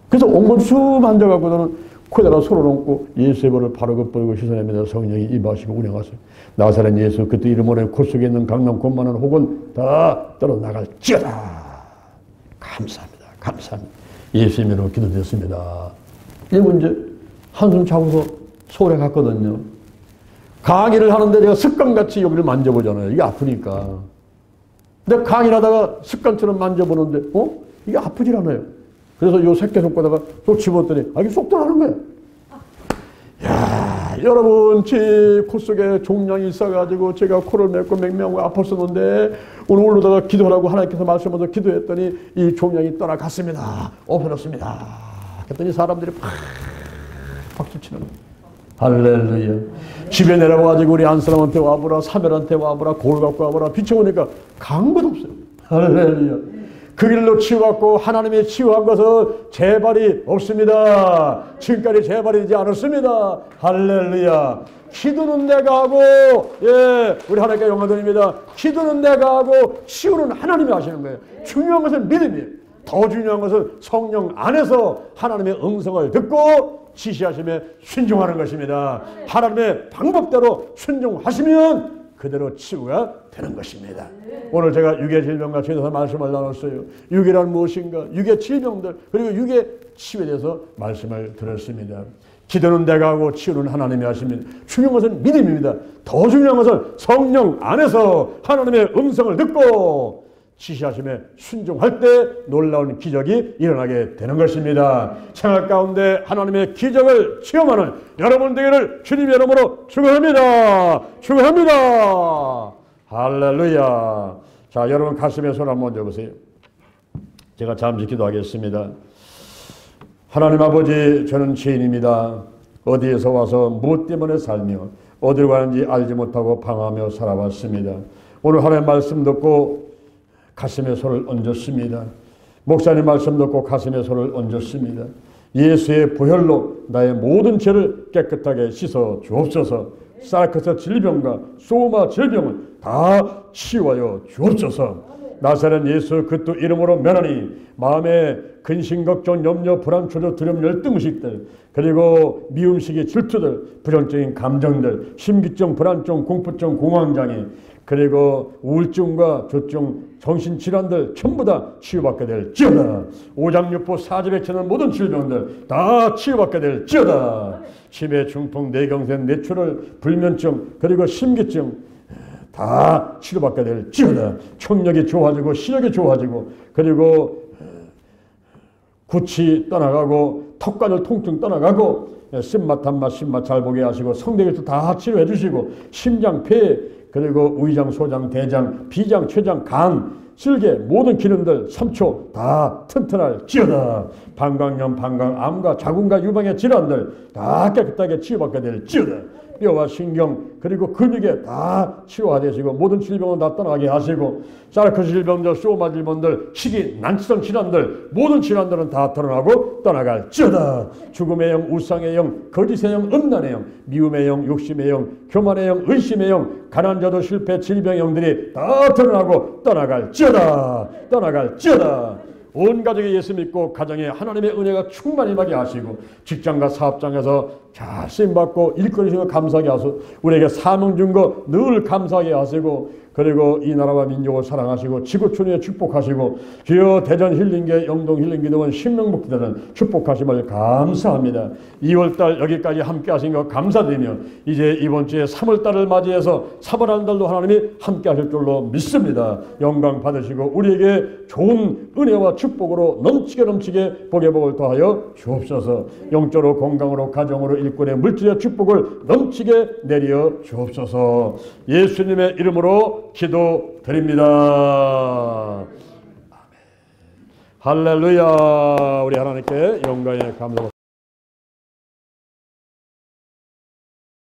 그래서 엉거주 처음 앉아갖고 저는 코에다가 손을 얹고 예수의 벌을 바로 겉버리고 시선하면서 성령이 임하시고 운행하세요. 나사렛 예수, 그때 이름으로 코 속에 있는 강낭곤만한 혹은 다 떨어나갈지어다. 감사합니다. 감사합니다. 예수 이름으로 기도드렸습니다. 이러고 이제 한숨 자고서 서울에 갔거든요. 강의를 하는데 내가 습관같이 여기를 만져보잖아요. 이게 아프니까. 근데 강의를 하다가 습관처럼 만져보는데 이게 아프질 않아요. 그래서 요 새끼손가락에다가 쏙 집었더니 이게 쏙 들어가는 거예요. 야, 여러분, 제 코 속에 종양이 있어가지고 제가 코를 맺고 맹맹하고 아팠었는데 오늘 올라다가 기도하라고 하나님께서 말씀하셔서 기도했더니 이 종양이 떠나갔습니다. 없어졌습니다. 그랬더니 사람들이 팍 박수치는 거예요. 할렐루야. 집에 내려와가지고 우리 안사람한테 와보라, 사멸한테 와보라, 거울 갖고 와보라, 비춰보니까 간 것 없어요. 할렐루야. 그 길로 치유받고 하나님이 치유한 것은 재발이 없습니다. 지금까지 재발이 되지 않았습니다. 할렐루야. 기도는 내가 하고, 예, 우리 하나님께 영광 드립니다. 기도는 내가 하고 치유는 하나님이 하시는 거예요. 중요한 것은 믿음이에요. 더 중요한 것은 성령 안에서 하나님의 음성을 듣고 지시하심에 순종하는 것입니다. 하나님의 방법대로 순종하시면 그대로 치유가 되는 것입니다. 오늘 제가 육의 질병과 관련해서 말씀을 나눴어요. 육이란 무엇인가, 육의 질병들, 그리고 육의 치유에 대해서 말씀을 드렸습니다. 기도는 내가 하고 치유는 하나님이 하십니다. 중요한 것은 믿음입니다. 더 중요한 것은 성령 안에서 하나님의 음성을 듣고 지시하심에 순종할 때 놀라운 기적이 일어나게 되는 것입니다. 생활 가운데 하나님의 기적을 체험하는 여러분 되기를 주님의 이름으로 축원합니다. 축원합니다. 할렐루야. 자, 여러분 가슴에 손 한번 얹어보세요. 제가 잠시 기도하겠습니다. 하나님 아버지, 저는 죄인입니다. 어디에서 와서 무엇 때문에 살며 어디로 가는지 알지 못하고 방황하며 살아왔습니다. 오늘 하나님의 말씀 듣고 가슴에 손을 얹었습니다. 목사님 말씀 듣고 가슴에 손을 얹었습니다. 예수의 보혈로 나의 모든 죄를 깨끗하게 씻어 주옵소서. 사르크스 질병과 소마 질병을 다 치유하여 주옵소서. 나사렛 예수 그리스도 이름으로 면하니 마음에 근심, 걱정, 염려, 불안, 초조, 두려움, 열등의식들, 그리고 미움식의 질투들, 부정적인 감정들, 심기증, 불안증, 공포증, 공황장애, 그리고 우울증과 조증, 정신질환들 전부 다 치유받게 될지어다. 오장육부 사지에 치는 모든 질병들 다 치유받게 될지어다. 치매, 중풍, 뇌경색, 뇌출혈, 불면증, 그리고 심기증 다 치료받게 될지어다. 청력이 좋아지고 시력이 좋아지고, 그리고 구취 떠나가고 턱관절 통증 떠나가고 쓴맛 단맛 신맛 잘 보게 하시고 성대결도 다 치료해 주시고 심장, 폐, 그리고 위장, 소장, 대장, 비장, 췌장, 간, 쓸개 모든 기능들 3초 다 튼튼할지어다. 방광염, 방광암과 자궁과 유방의 질환들 다 깨끗하게 치유받게 될지어다. 뼈와 신경 그리고 근육에 다 치유가 되시고 모든 질병은 다 떠나게 하시고 사르크스 질병들, 소마 질병들, 희귀, 난치성 질환들 모든 질환들은 다 드러나고 떠나갈지어다. 죽음의 영, 우상의 영, 거짓의 영, 음란의 영, 미움의 영, 욕심의 영, 교만의 영, 의심의 영, 가난자도 실패, 질병의 영들이 다 드러나고 떠나갈지어다. 떠나갈지어다. 온 가족이 예수 믿고 가정에 하나님의 은혜가 충만히 임하게 하시고 직장과 사업장에서 잘 쓰임받고 일거리 주시고 감사하게 하시고 우리에게 사명 준 거 늘 감사하게 하시고 그리고 이 나라와 민족을 사랑하시고 지구촌에 축복하시고 주여 대전 힐링계 영동 힐링기도원 신명복지대전 축복하심을 감사합니다. 2월달 여기까지 함께 하신 것 감사드리며 이제 이번 주에 3월달을 맞이해서 3월하는 달도 하나님이 함께 하실 줄로 믿습니다. 영광 받으시고 우리에게 좋은 은혜와 축복으로 넘치게 복의 복을 더하여 주옵소서. 영적으로 건강으로 가정으로 일꾼의 물질의 축복을 넘치게 내려 주옵소서. 예수님의 이름으로 기도드립니다. 할렐루야. 우리 하나님께 영광의 감사를